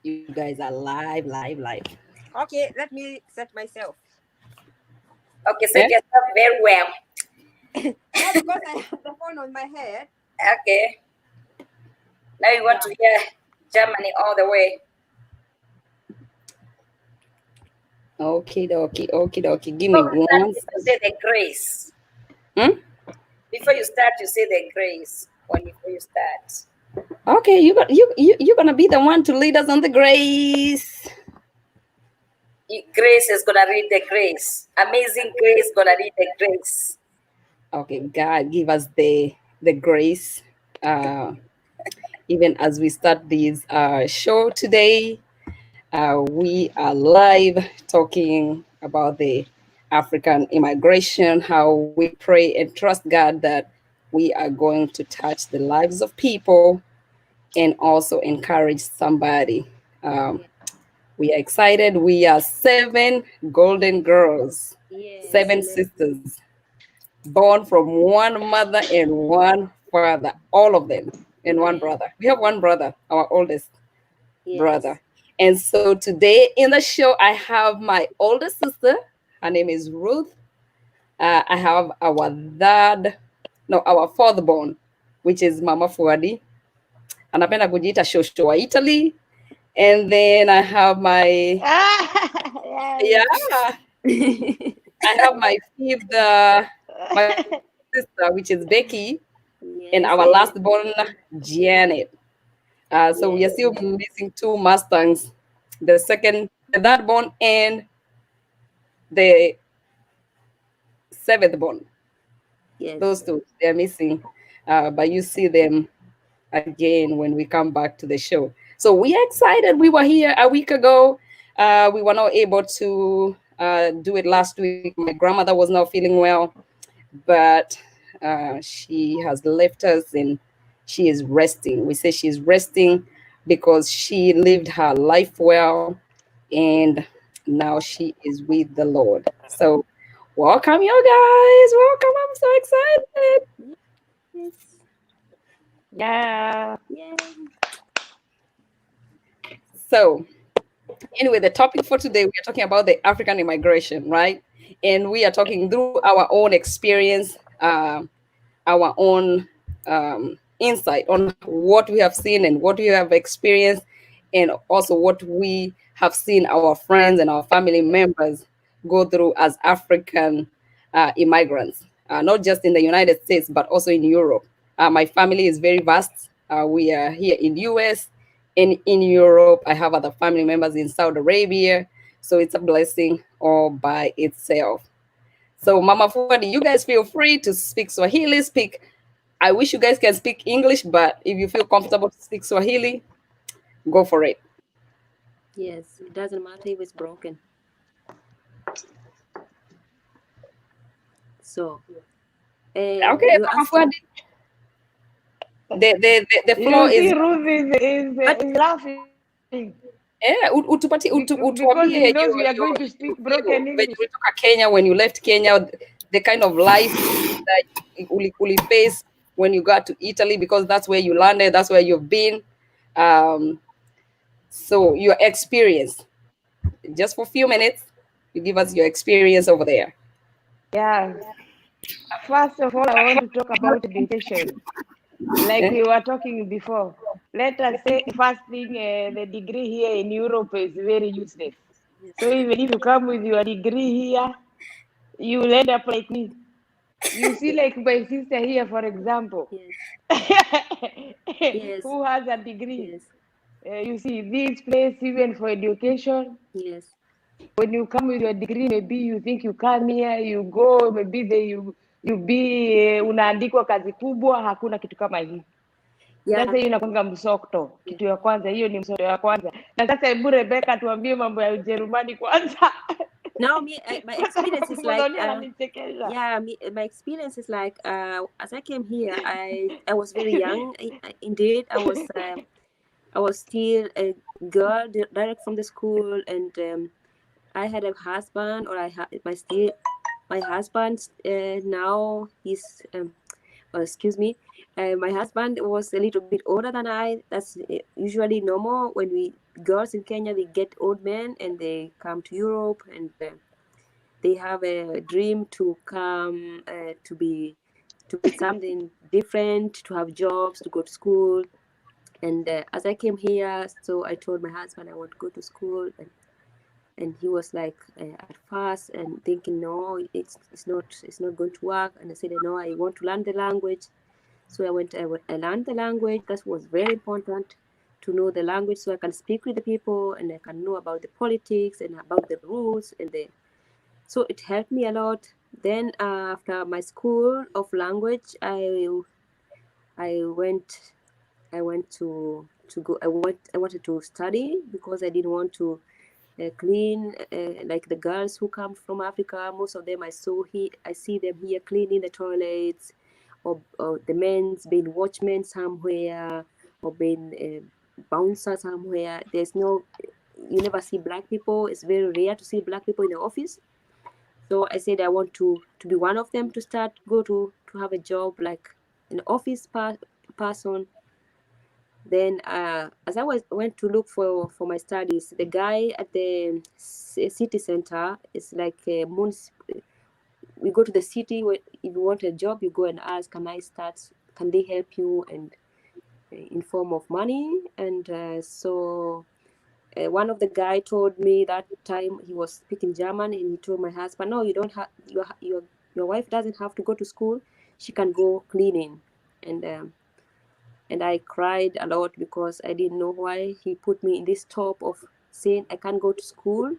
You guys are live. Okay, let me set myself. Okay, set yourself very well. No, because I have the phone on my head. Okay. Now you want to hear Germany all the way. Okay. Give me Before we start, one. you say the grace. Hmm? Before you start, you say the grace. Before you start. Okay, you're gonna be the one to lead us on the grace. Grace is gonna read the grace. Amazing Grace gonna read the grace. Okay, God give us the grace. Even as we start this show today, we are live talking about the African immigration, how we pray and trust God that we are going to touch the lives of people and also encourage somebody. We are excited. We are 7 golden girls, Yes. 7 sisters, born from one mother and one father, all of them, and one brother. We have one brother, our oldest brother. And so today in the show, I have my oldest sister. Her name is Ruth. I have our fourth born, which is Mama Fuadi. Anapenda kujiita shosho wa Italy. And then I have my I have my fifth my sister, which is Becky, and our last born, Janet. So we are still missing 2 Mustangs, the third born, and the 7th born. Yes. Those 2, they're missing. But you see them again when we come back to the show. So we are excited. We were here a week ago. We were not able to do it last week. My grandmother was not feeling well, but she has left us and she is resting. We say she's resting because she lived her life well and now she is with the Lord. So welcome, you guys. Welcome. I'm so excited. Yes. Yeah. So anyway, the topic for today, we are talking about the African immigration, right? And we are talking through our own experience, our own insight on what we have seen and what we have experienced, and also what we have seen our friends and our family members go through as African immigrants, not just in the United States, but also in Europe. My family is very vast. We are here in US and in Europe. I have other family members in Saudi Arabia. So it's a blessing all by itself. So Mama Fuadi, you guys feel free to speak Swahili, I wish you guys can speak English, but if you feel comfortable to speak Swahili, go for it. Yes. It doesn't matter if it's broken. So, Okay, Mama Fuadi. The floor You see, is Ruth is laughing utupati because he knows we are going to speak broken when English. you took Kenya, when you left Kenya, the kind of life that uli face when you got to Italy, because that's where you landed, that's where you've been. So your experience, just for a few minutes, you give us your experience over there. Yeah. First of all, I want to talk about education. Like we were talking before. Let us say first thing, the degree here in Europe is very useless. So even if you come with your degree here, you will end up like me. You see, like my sister here, for example, who has a degree. You see, this place, even for education, when you come with your degree, maybe you think you come here, you go, maybe you be unaandikwa kazi kubwa, hakuna kitu kama hii. Sasa hiyo inakwanga msokto, kitu ya kwanza, hiyo ni msokto ya kwanza. Na sasa hebu Rebecca tuambie mambo ya Ujerumani kwanza. Now, my experience is like, my experience is like, as I came here, I was very young. Indeed, I was still a girl, direct from the school, and I had a husband, or I had my husband. Now he's, excuse me, My husband was a little bit older than I. That's usually normal when we girls in Kenya, they get old men and they come to Europe, and they have a dream to come to be something different, to have jobs, to go to school. And as I came here, so I told my husband I want to go to school, and he was like at first and thinking, no, it's not going to work. And I said, no, I want to learn the language. So I learned the language. That was very important, to know the language so I can speak with the people and I can know about the politics and about the rules so it helped me a lot. Then after my school of language, I went I wanted to study because I didn't want to clean like the girls who come from Africa. Most of them I see them here cleaning the toilets, or the men's being watchmen somewhere, or being bouncer somewhere. You never see black people. It's very rare to see black people in the office. So I said I want to be one of them, to go to have a job like an office person. Then as I went to look for my studies, the guy at the city center is like we go to the city where if you want a job, you go and ask, can they help you, and in form of money. And one of the guy told me that time, he was speaking German, and he told my husband, no, you don't have your wife doesn't have to go to school, she can go cleaning. And I cried a lot because I didn't know why he put me in this top of saying I can't go to school.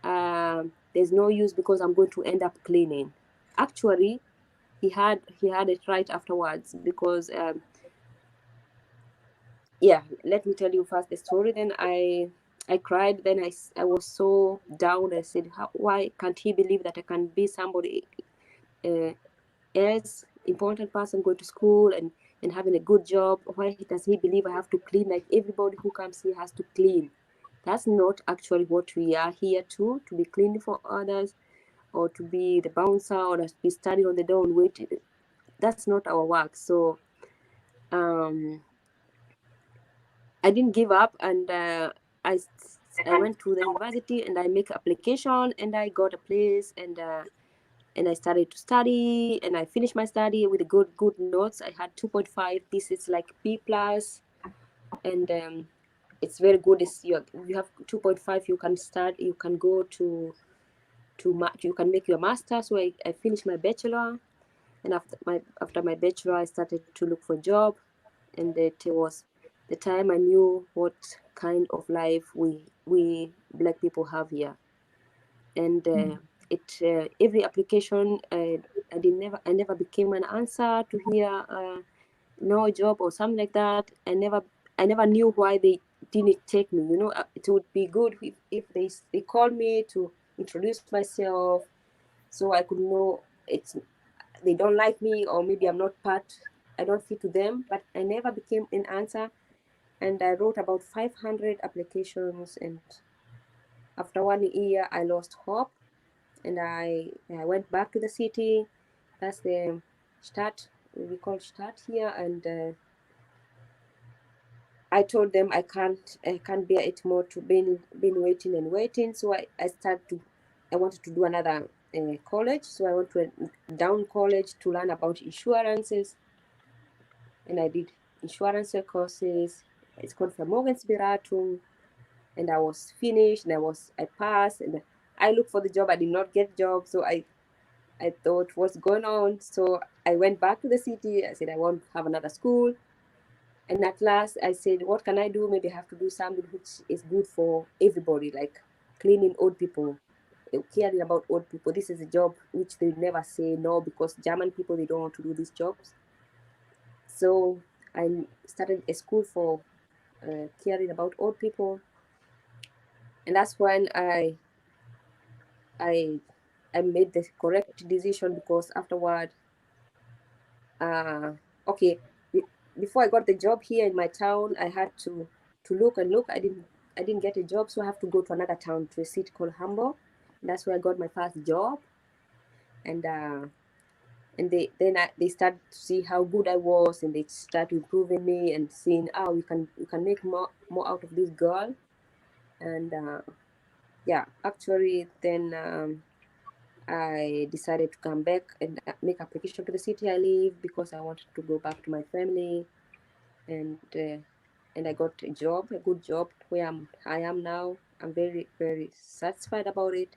There's no use because I'm going to end up cleaning. Actually, he had it right afterwards, because let me tell you first the story. Then I cried. Then I was so down. I said, why can't he believe that I can be somebody else, important person, going to school and having a good job? Why does he believe I have to clean like everybody who comes here has to clean? That's not actually what we are here to be cleaning for others, or to be the bouncer, or to be standing on the door and waiting. That's not our work. So I didn't give up, and I went to the university and I make application and I got a place, and I started to study, and I finished my study with good notes. I had 2.5. This is like B plus, and it's very good. You have 2.5, you can start. You can go to you can make your master. So I finished my bachelor, and after my bachelor, I started to look for a job, and it was the time I knew what kind of life we black people have here. And every application I never became an answer to hear no job or something like that. I never knew why they didn't take me. It would be good if they called me to introduce myself, so I could know they don't like me, or maybe I don't fit to them. But I never became an answer, and I wrote about 500 applications, and after 1 year I lost hope, and I went back to the city. That's the start, we call start here. And I told them I can't bear it more to been waiting and waiting. So I wanted to do another college. So I went to a down college to learn about insurances, and I did insurance courses. It's called Vermogensberatung, and I was finished, and I passed, and I looked for the job. I did not get job, so I thought, what's going on? So I went back to the city. I said I want to have another school, and at last I said, what can I do? Maybe I have to do something which is good for everybody, like cleaning old people, caring about old people. This is a job which they never say no, because German people, they don't want to do these jobs. So I started a school for caring about old people, and that's when I made the correct decision, because afterward, before I got the job here in my town, I had to look and look. I didn't get a job, so I have to go to another town, to a city called Hamburg. That's where I got my first job, and and they start to see how good I was, and they start improving me and seeing, oh, we can make more out of this girl. And yeah, actually then I decided to come back and make application to the city I live, because I wanted to go back to my family. And I got a job, a good job, where I am now. I'm very, very satisfied about it.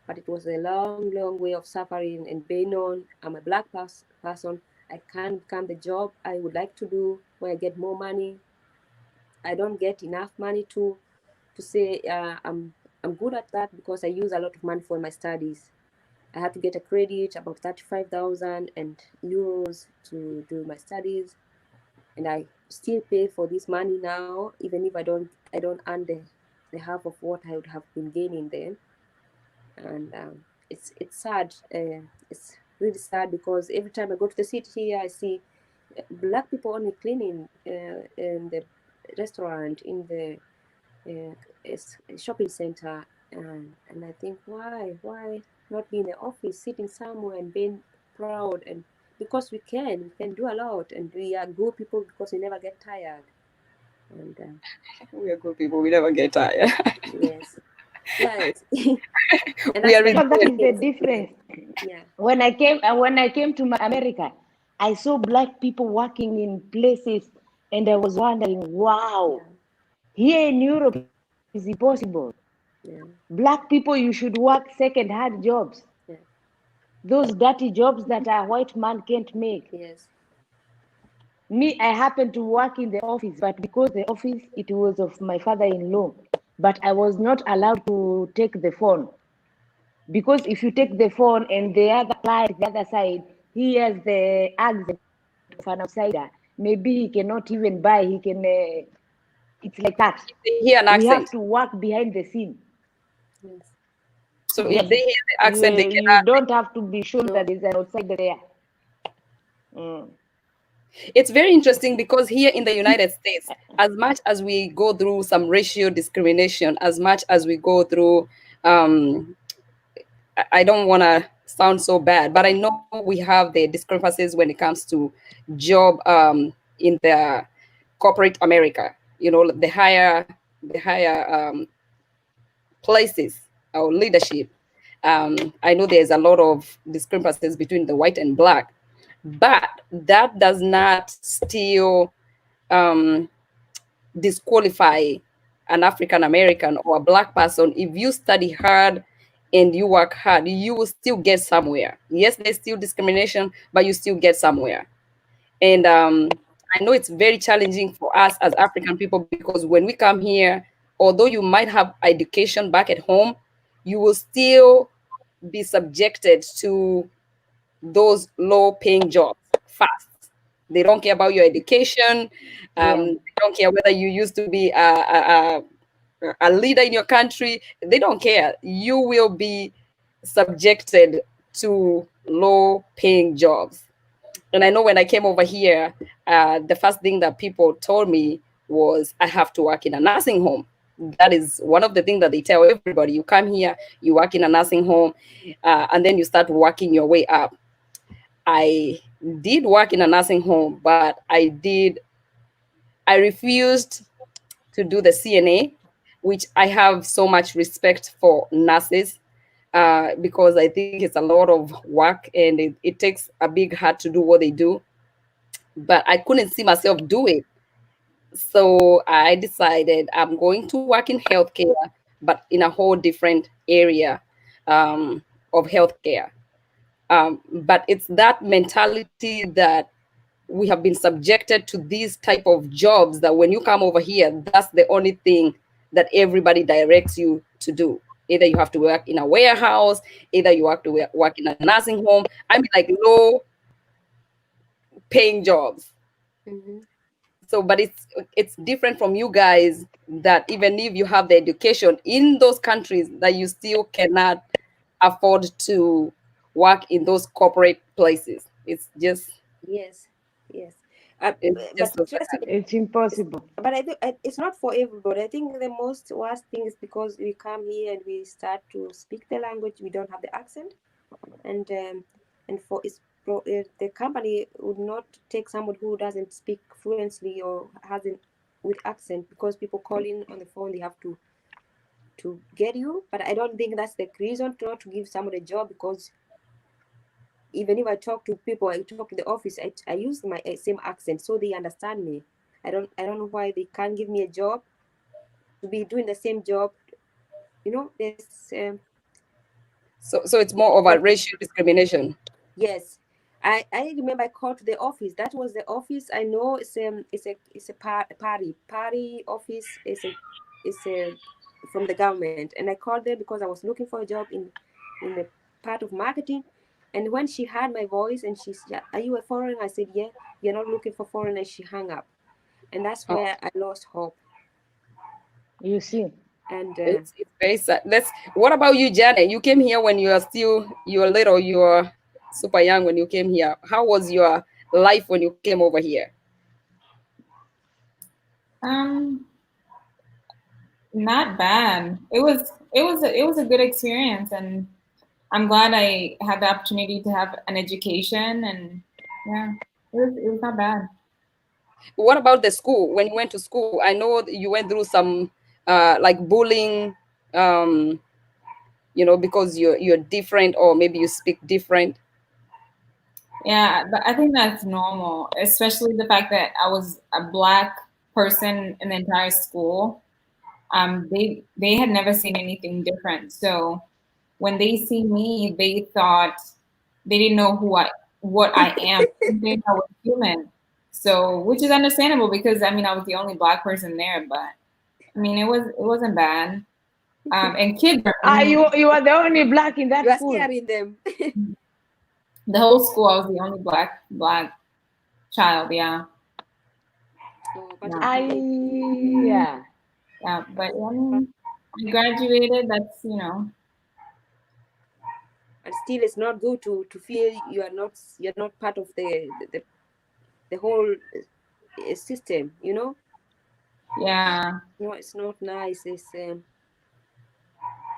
But it was a long, long way of suffering and being on. I'm a black person. I can't become the job I would like to do, where I get more money. I don't get enough money to say I'm good at that, because I use a lot of money for my studies. I had to get a credit, about 35,000 euros to do my studies, and I still pay for this money now, even if I don't earn the half of what I would have been gaining then. And it's sad. It's really sad, because every time I go to the city here, I see black people only cleaning in the restaurant, in the shopping center, and I think, why not be in the office, sitting somewhere and being proud? And because we can do a lot, and we are good people because we never get tired. And we are good people, we never get tired. Yes. Yes. And we are that is the difference. Yeah. When I came to America, I saw black people working in places, and I was wondering, wow, here in Europe is impossible. Yeah. Black people, you should work second-hand jobs. Yeah. Those dirty jobs that a white man can't make. Yes. Me, I happened to work in the office, but because the office, it was of my father-in-law, but I was not allowed to take the phone. Because if you take the phone and the other client, the other side, he has the accent of an outsider, maybe he cannot even buy, he can, it's like that. Hear an accent. We have to work behind the scene. Yes. So if they hear the accent, they cannot. You don't have to be sure that there's an outsider there. It's very interesting, because here in the United States, as much as we go through some racial discrimination, as much as we go through, I don't want to sound so bad, but I know we have the discrepancies when it comes to job in the corporate America. You know, the higher places or leadership. I know there's a lot of discrepancies between the white and black, but that does not still disqualify an African American or a black person. If you study hard and you work hard, you will still get somewhere. Yes, there's still discrimination, but you still get somewhere. And I know it's very challenging for us as African people, because when we come here, although you might have education back at home, you will still be subjected to those low-paying jobs fast. They don't care about your education. They don't care whether you used to be a leader in your country. They don't care. You will be subjected to low-paying jobs. And I know when I came over here, the first thing that people told me was, I have to work in a nursing home. That is one of the things that they tell everybody. You come here, you work in a nursing home, and then you start working your way up. I did work in a nursing home, but I refused to do the CNA, which I have so much respect for nurses, because I think it's a lot of work, and it takes a big heart to do what they do. But I couldn't see myself do it. So I decided I'm going to work in healthcare, but in a whole different area of healthcare. But it's that mentality that we have been subjected to these type of jobs, that when you come over here, that's the only thing that everybody directs you to do. Either you have to work in a warehouse, either you have to work in a nursing home. I mean, like low paying jobs. Mm-hmm. So, but it's different from you guys, that even if you have the education in those countries, that you still cannot afford to work in those corporate places. It's just yes. It's impossible. But I think it's not for everybody. I think the most worst thing is because we come here and we start to speak the language, we don't have the accent, and the company would not take someone who doesn't speak fluently or hasn't with accent, because people call in on the phone, they have to get you. But I don't think that's the reason not to give someone a job, because even if I talk to people, I talk to the office, I use my same accent, so they understand me. I don't know why they can't give me a job to be doing the same job. You know, there's so it's more of a racial discrimination. Yes, I remember I called to the office. That was the office. I know it's a party office. It's a from the government, and I called them because I was looking for a job in the part of marketing. And when she heard my voice and she said, "Are you a foreigner?" I said, "Yeah." "You're not looking for foreigners." She hung up, and that's where I lost hope. You see, and it's very sad. What about you, Janet? You came here when you're little. You're super young when you came here. How was your life when you came over here? Not bad. It was a good experience, and I'm glad I had the opportunity to have an education, and yeah, it was not bad. What about the school? When you went to school, I know you went through some like bullying, because you're different, or maybe you speak different. Yeah, but I think that's normal, especially the fact that I was a Black person in the entire school. They had never seen anything different. So when they see me, they thought they didn't know what I am. They thought I was human. So, which is understandable, because I was the only Black person there, but it wasn't bad. And kids you are the only Black in that school. You are scaring them. The whole school, I was the only Black child. Yeah. Yeah. Yeah, but I graduated. That's But still, it's not good to feel you're not part of the whole system. Yeah. No, it's not nice. It's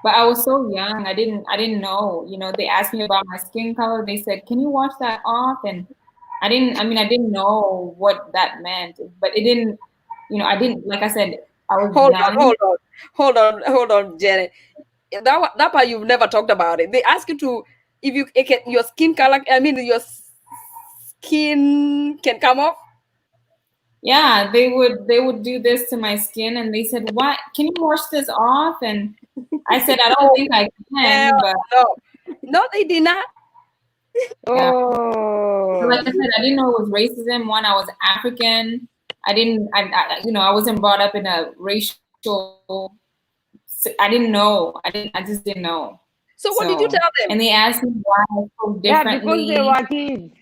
But I was so young. I didn't know. They asked me about my skin color. They said, "Can you wash that off?" And I didn't know what that meant. But it didn't. I didn't. Like I said, I was young. Hold on, Janet. That part you've never talked about it. They ask you to, if your skin color. Your skin can come off. Yeah, they would do this to my skin, and they said, "What? Can you wash this off?" And I said, "I don't think I can." But no, they did not. Yeah. So like I said, I didn't know it was racism. One, I was African. I wasn't brought up in a racial. I didn't know. I just didn't know. So what did you tell them? And they asked me why I spoke differently. Yeah, because they were kids.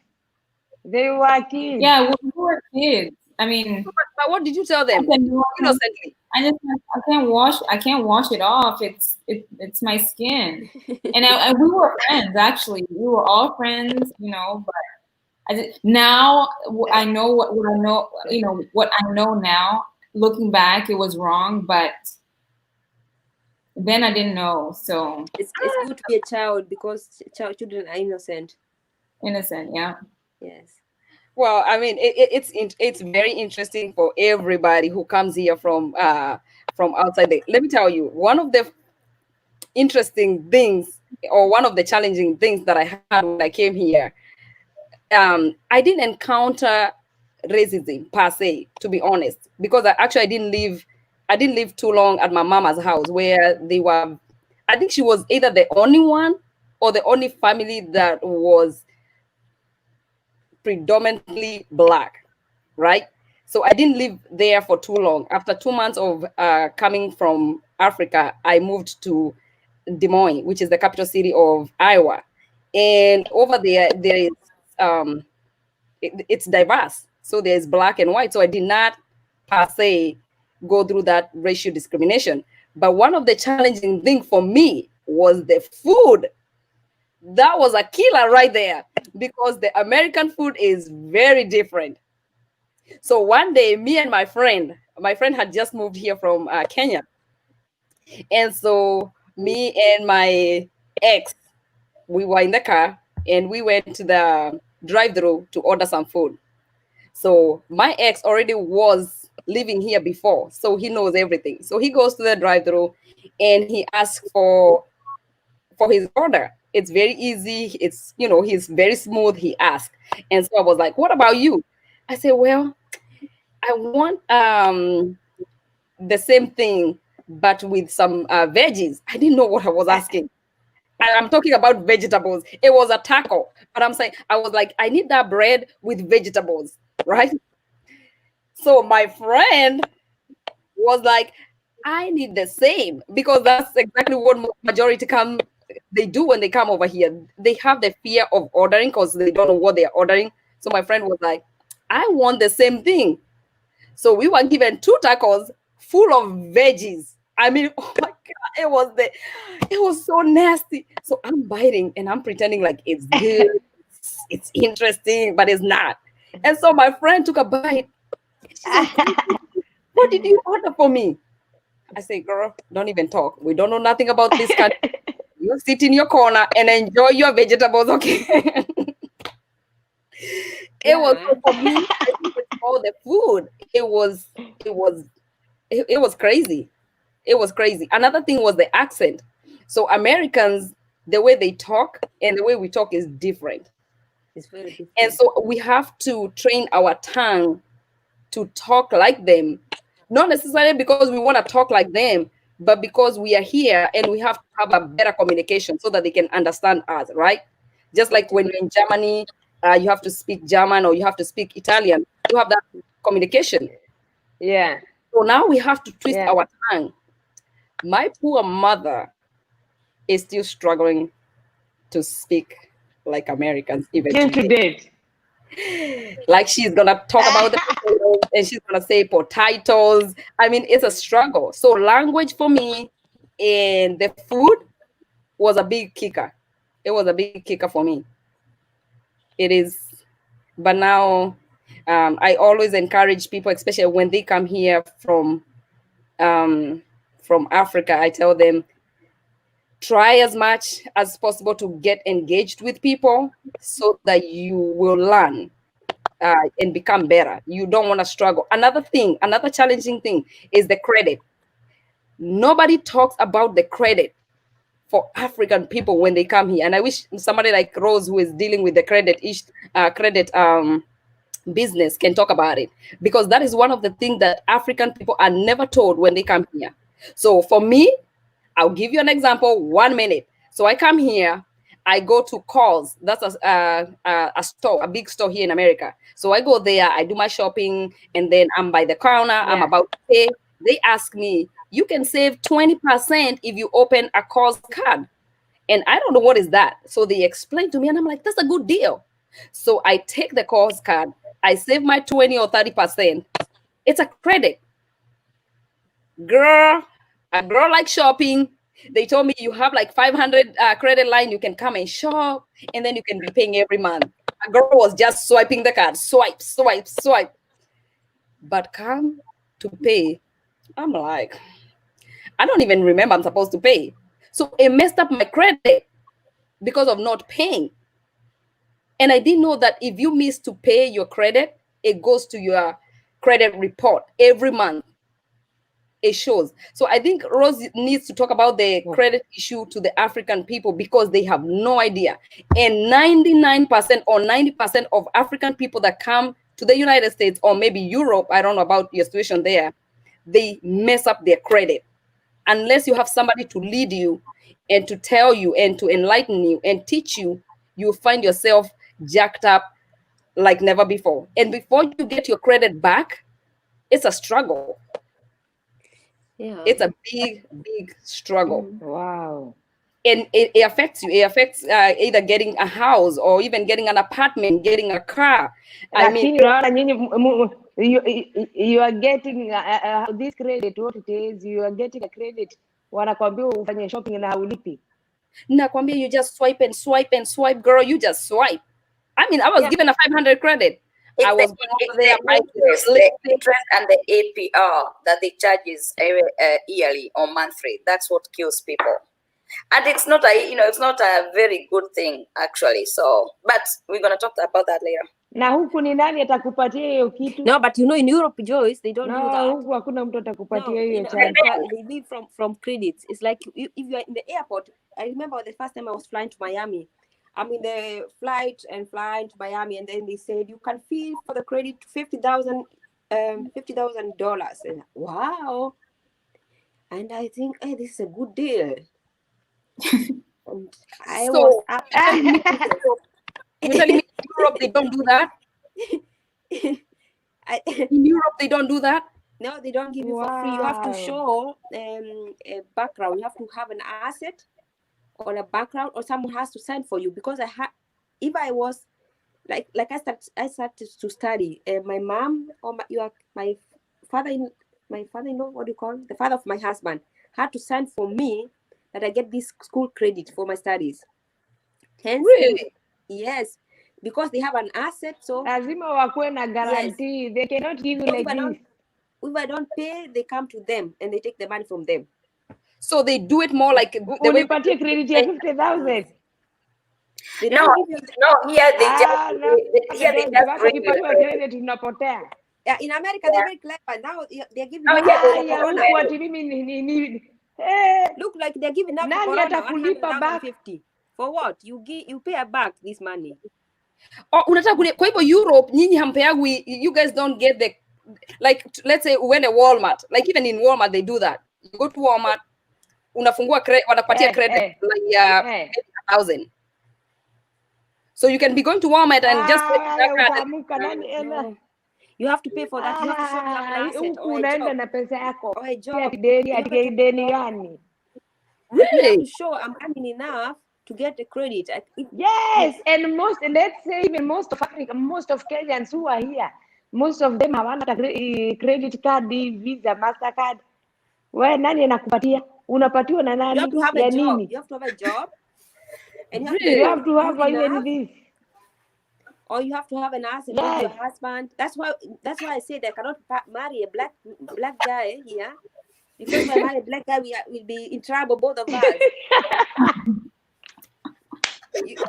They were kids. Yeah, we were kids. But what did you tell them? Innocently. I can't wash it off. It's my skin. And we were friends, actually. We were all friends, but now I know what I know. What I know now. Looking back, it was wrong, but then I didn't know. So it's good to be a child, because children are innocent. Innocent, yeah. Yes. Well, it's very interesting for everybody who comes here from outside. Let me tell you, one of the interesting things, or one of the challenging things that I had when I came here, I didn't encounter racism per se, to be honest, because I didn't live too long at my mama's house, where they were. I think she was either the only one or the only family that was predominantly Black, right? So I didn't live there for too long. After 2 months of coming from Africa, I moved to Des Moines, which is the capital city of Iowa, and over there is it's diverse. So there's Black and white. So I did not per se go through that racial discrimination. But one of the challenging things for me was the food. That was a killer right there, because the American food is very different. So one day, me and my friend had just moved here from Kenya. And so me and my ex, we were in the car, and we went to the drive-through to order some food. So my ex already was living here before, so he knows everything. So he goes to the drive-through and he asks for his order. It's very easy. It's, he's very smooth. He asked. And so I was like, what about you? I said, well, I want the same thing, but with some veggies. I didn't know what I was asking. I'm talking about vegetables. It was a taco, but I was like, I need that bread with vegetables, right? So my friend was like, I need the same, because that's exactly what majority they do when they come over here. They have the fear of ordering because they don't know what they're ordering. So my friend was like, I want the same thing. So we were given 2 tacos full of veggies. I mean, oh my God, it was so nasty. So I'm biting and I'm pretending like it's good, it's interesting, but it's not. And so my friend took a bite. She said, what did you order for me? I say, girl, don't even talk. We don't know nothing about this country. You sit in your corner and enjoy your vegetables, okay? It was, for me, I think it's all the food. It was crazy. It was crazy. Another thing was the accent. So Americans, the way they talk and the way we talk is different. It's very different. And so we have to train our tongue to talk like them. Not necessarily because we want to talk like them, but because we are here and we have to have a better communication so that they can understand us, right? Just like when you're in Germany, you have to speak German or you have to speak Italian. You have that communication. Yeah. So now we have to twist our tongue. My poor mother is still struggling to speak like Americans even today. Like she's gonna talk about the potatoes and she's gonna say potatoes. I mean, it's a struggle. So language for me and the food was a big kicker. It was a big kicker for me. It is, but now I always encourage people, especially when they come here from Africa. I tell them, try as much as possible to get engaged with people so that you will learn and become better. You don't want to struggle. Another challenging thing is the credit. Nobody talks about the credit for African people when they come here. And I wish somebody like Rose, who is dealing with the credit business, can talk about it, because that is one of the things that African people are never told when they come here. So for me, I'll give you an example, 1 minute. So I come here, I go to Kohl's. That's a store, a big store here in America. So I go there, I do my shopping, and then I'm by the counter, I'm about to pay. They ask me, you can save 20% if you open a Kohl's card. And I don't know what is that. So they explain to me, and I'm like, that's a good deal. So I take the Kohl's card, I save my 20 or 30%. It's a credit. Girl, a girl like shopping. They told me you have like 500 credit line. You can come and shop, and then you can be paying every month. A girl was just swiping the card, swipe, swipe, swipe. But come to pay, I'm like, I don't even remember I'm supposed to pay. So it messed up my credit because of not paying. And I didn't know that if you miss to pay your credit, it goes to your credit report every month. It shows. So I think Rose needs to talk about the credit issue to the African people, because they have no idea. And 99% or 90% of African people that come to the United States or maybe Europe, I don't know about your situation there, they mess up their credit. Unless you have somebody to lead you and to tell you and to enlighten you and teach you, you find yourself jacked up like never before. And before you get your credit back, it's a struggle. Yeah. It's a big, big struggle. Wow. And it affects you. It affects either getting a house or even getting an apartment, getting a car. I mean, you are getting this credit, what it is, you are getting a credit. Wanakwambia ufanye shopping na haulipi. Nakwambia, you just swipe and swipe and swipe, girl. You just swipe. I mean, I was given a 500 credit. I was the interest and the APR that they charges yearly or monthly. That's what kills people. And it's not a very good thing actually. So, but we're gonna talk about that later. Na huku ni nani atakupatia hiyo kitu? No, but in Europe, Joyce, they don't do that. Huku hakuna mtu atakupatia hiyo They live from credits. It's like if you are in the airport. I remember the first time I was flying to Miami. I'm in the flight and flying to Miami, and then they said you can feel for the credit $50,000. Wow. And I think, hey, this is a good deal. And I was up. You're telling me in Europe they don't do that? In Europe they don't do that? No, they don't give you for free. You have to show a background. You have to have an asset or a background, or someone has to sign for you. Because if I was like I started to study. My mom or my father-in-law, what do you call it? The father of my husband had to sign for me that I get this school credit for my studies. Hence, really? Yes, because they have an asset. So lazima wakuwe na guarantee. Yes. They cannot give you like this. If I don't pay, they come to them and they take the money from them. So they do it more like the way party credit ya 50,000. No, here they just credit unapotea. Yeah, in America they're very clever. Now they're giving look like they're giving out $150. For what? You pay back this money. Oh, unataka kwa hivyo Europe nyinyi hampeagwi, you guys don't get the, like let's say when a Walmart, like even in Walmart they do that. You go to Walmart, unafungua wanakupatia credit like 1,000. So you can be going to Walmart and just you have to pay for that. You have to show you have an asset or a job. Really? You have to show I'm earning enough to get the credit. Yes, and let's say even most of Africa, most of Kenyans who are here, most of them hawana credit card, Visa, Mastercard. Wewe nani anakupatia? Unapatiwa na nani? You have to have a job. You have to have a job. And you have to have even this. Or you have to have an asset with your husband. That's why I say they cannot marry a black guy here. Because if I marry a black guy, we'll be in trouble, both of us.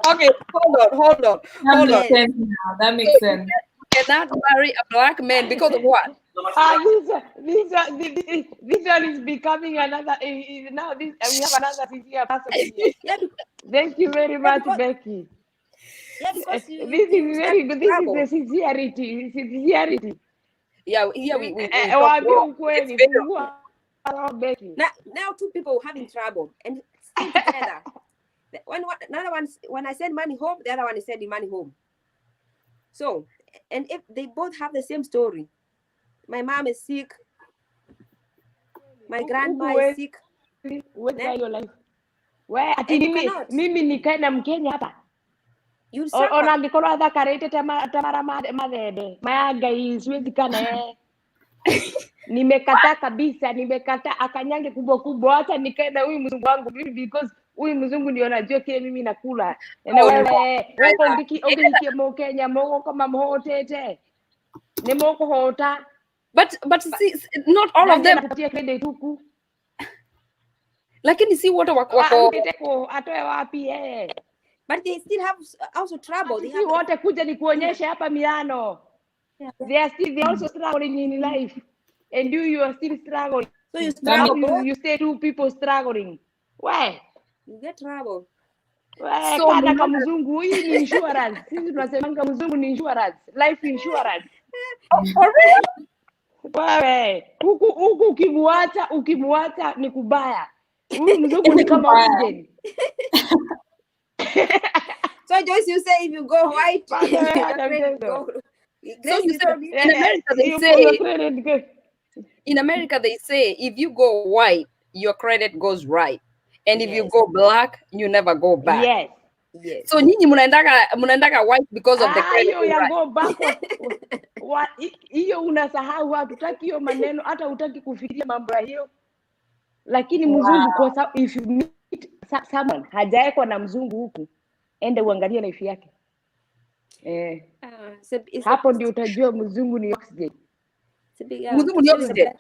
Okay, hold on. That makes sense. You cannot marry a black man because of what? This one is becoming another. Now we have another sincere person here. Thank you very much, Becky. Yeah, because this is very good. This is the sincerity. Yeah, here we now two people having trouble and stay together. When I send money home, the other one is sending money home. So, and if they both have the same story, my mom is sick, my grandma is sick. What's your life? Where mimi nikae na Mkenya hapa. Ona ngikoro athakarite tamara mathede maya siwezi kana nimekata kabisa, akanyange kubwa hata nikae na huyu mzungu wangu because huyu mzungu ndio anajua kile mimi nakula. Na wewe ngiki Mkenya mogo kama mhotete ni moko hota, but see, not all of them credit huku, lakini si wote wako atoe wapi but they still have also trouble. They have wote kuja ni kuonyesha hapa miano. They also struggling in life, and you are still struggling. So you struggle. You stay two people struggling. Why? You get trouble. So kama mzungu hii ni insurance. Sisi tunasemanga mzungu ni insurance, life insurance. Wewe huku ukimwacha ni kubaya. Huyu mzungu ni kama oxygen. So Joyce, you say if you go white, so you say in America they say if you go white, your credit goes right, and if you go black, you never go back. Yes. So nyinyi mnaendaga white because of the credit. Hiyo go back. Hiyo unasahau, hatutaki hiyo maneno, hata hutaki kufikiria mambo hiyo. Lakini mzungu kwa sababu if you meet someone hajaekwa na mzungu huku, ende uangalie life yake. Hapo ndio utajua mzungu ni oxygen. Mzungu ni oxygen.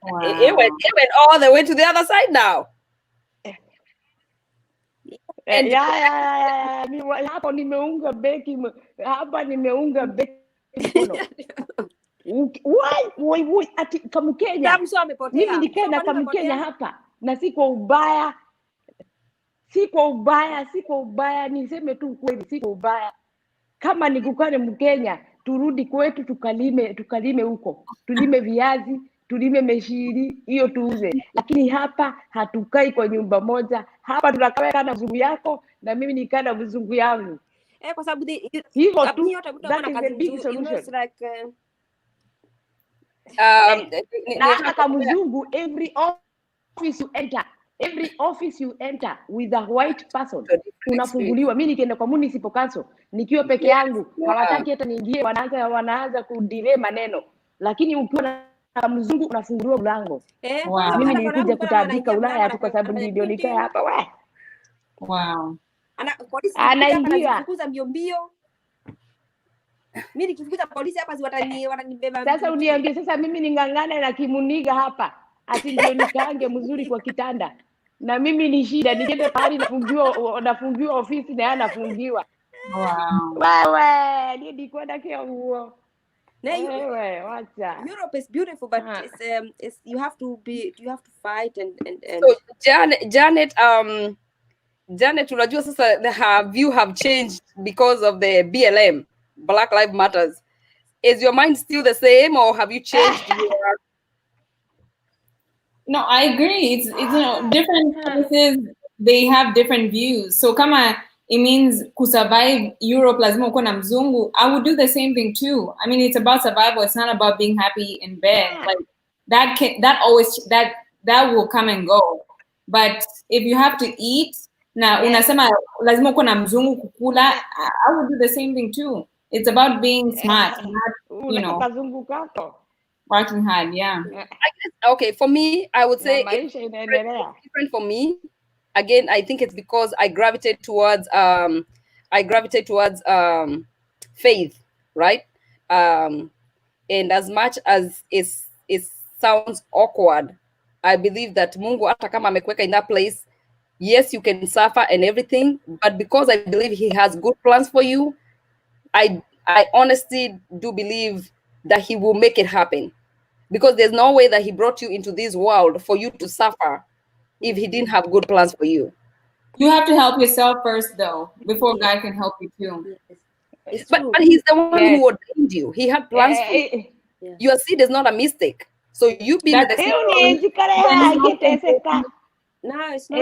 Wow. It went all the way to the other side now. And hapo nimeunga beki hapa, nimeunga beki mkono. Why ati Kamkenya? Mimi nikae na Kamkenya hapa na si kwa ubaya. Si kwa ubaya, niseme tu kweli, si kwa ubaya. Kama nikukane Mkenya, turudi kwetu tukalime huko. Tulime viazi, tulime meshiri, hiyo tuuze. Lakini hapa hatukai kwa nyumba moja. Hapa tunakaa na mzungu yako na mimi nikaa na mzungu yangu. Kwa sababu hivyo tu, that is the big solution. Na hata mzungu, every office you enter with a white person unafunguliwa. Mimi nikienda kwa municipal council nikiwa peke yangu, hawataki hata niingie, wanaanza kudelay maneno. Lakini ukiwa na mzungu unafunguliwa mlango. Wow. Mimi nilikuja kutaabika Ulaya tu kwa sababu ndio nikae hapa we. Wow. Anaingia kufukuza mbio. Mimi nikifukuza polisi hapa watanibeba. Sasa uniambie sasa mimi ningangane na Kimuniga hapa ati ndio nikaange mzuri kwa kitanda. Na mimi ni shida, niende pale nafungiwa ofisi na anafungiwa. Wow. Wewe, ndio kwenda kio huo. Wewe, wacha. Europe is beautiful, but it's you have to fight and So Janet, unajua sasa her view have changed because of the BLM, Black Lives Matters. Is your mind still the same, or have you changed your... No, I agree. It's different places, they have different views. So kama it means to survive Europe lazima uko na mzungu, I would do the same thing too. I mean, it's about survival. It's not about being happy in bed. Like that will come and go. But if you have to eat, na unasema lazima uko na mzungu kukula, I would do the same thing too. It's about being smart, not, working hard. Yeah. I guess, okay, for me, I would say it's different for me. Again, I think it's because I gravitate towards faith, right? And as much as it sounds awkward, I believe that Mungu hata kama amekuweka in that place, yes, you can suffer and everything, but because I believe he has good plans for you, I honestly do believe that he will make it happen. Because there's no way that he brought you into this world for you to suffer if he didn't have good plans for you. You have to help yourself first, though, before God can help you too. But he's the one who ordained you. He had plans for you. Yeah. Your seed is not a mistake. So you being the seed. No, it's not.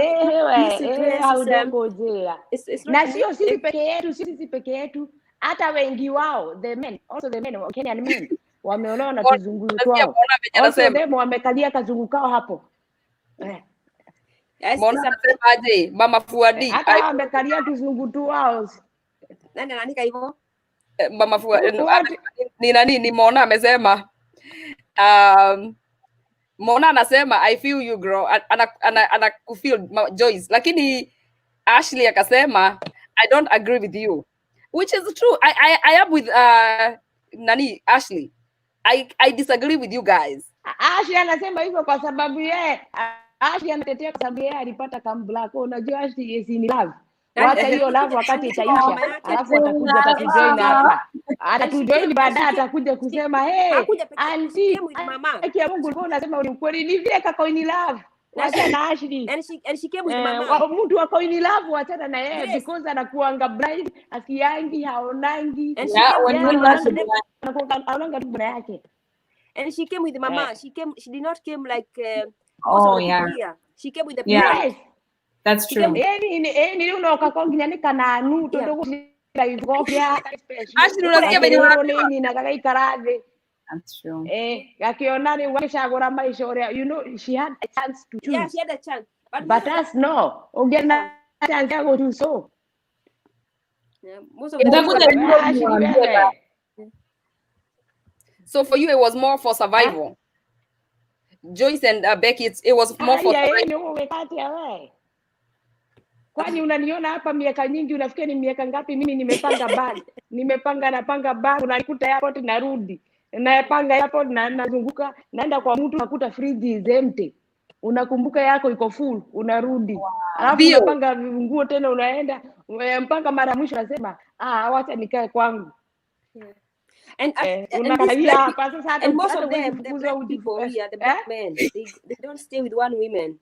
Na sio sisi peke yetu, hata wengi wao, the men, Kenyan men, wameolewa na kizungu kwao. Also them wamekalia kazungu kao hapo. Mbona nasema aje Mama Fuadi? Hata wamekalia kizungu tu wao. Nani anaandika hivyo? Mama Fuadi ni nani? Ni Mona amesema. Mona anasema I feel you girl. Ana kufeel Joyce. Lakini Ashley akasema I don't agree with you. Which is true. I am with nani Ashley. I disagree with you guys. Ashley anasema hivyo kwa sababu Ashley anatetea kwa sababu alipata kama black. Unajua Ashley is in love. Wacha hiyo love wakati itaisha. Alafu atakuja atakujoin hapa. Atatujoin baadaye atakuja kusema auntie mama. Akia Mungu ulikuwa unasema ukweli ni vile kako in love. Wacha na Ashley. And she came with mama. Mtu wako in love wachana na yeye because anakuanga blind, asiangi, haonangi. Anakuanga tu bwana yake. And she came with mama. She did not came like yeah. She came with the parents. That's true. Ni unaoka kwa nginyane anu todo la ivofia. Ashley unasikia venye ni na kagai karade. That's true. Akionani wameshagora maisha ore, you know, she had a chance to choose. Yeah, she had a chance. But us no. Ungena chance ya go to so. Yeah, most of them. So for you, it was more for survival. Joyce and Becky, it was more for survival. Kwani unaniona hapa miaka nyingi, unafikia ni miaka ngapi mimi nimepanga bag. Napanga bag, unanikuta airport narudi. napanga hapo na nazunguka, naenda kwa mtu nakuta fridge is empty, unakumbuka yako iko full, unarudi alafu unapanga nguo tena, unaenda mpaka mara mwisho nasema wacha nikae kwangu. And most of them, the black people here, the black men, they don't stay with one woman.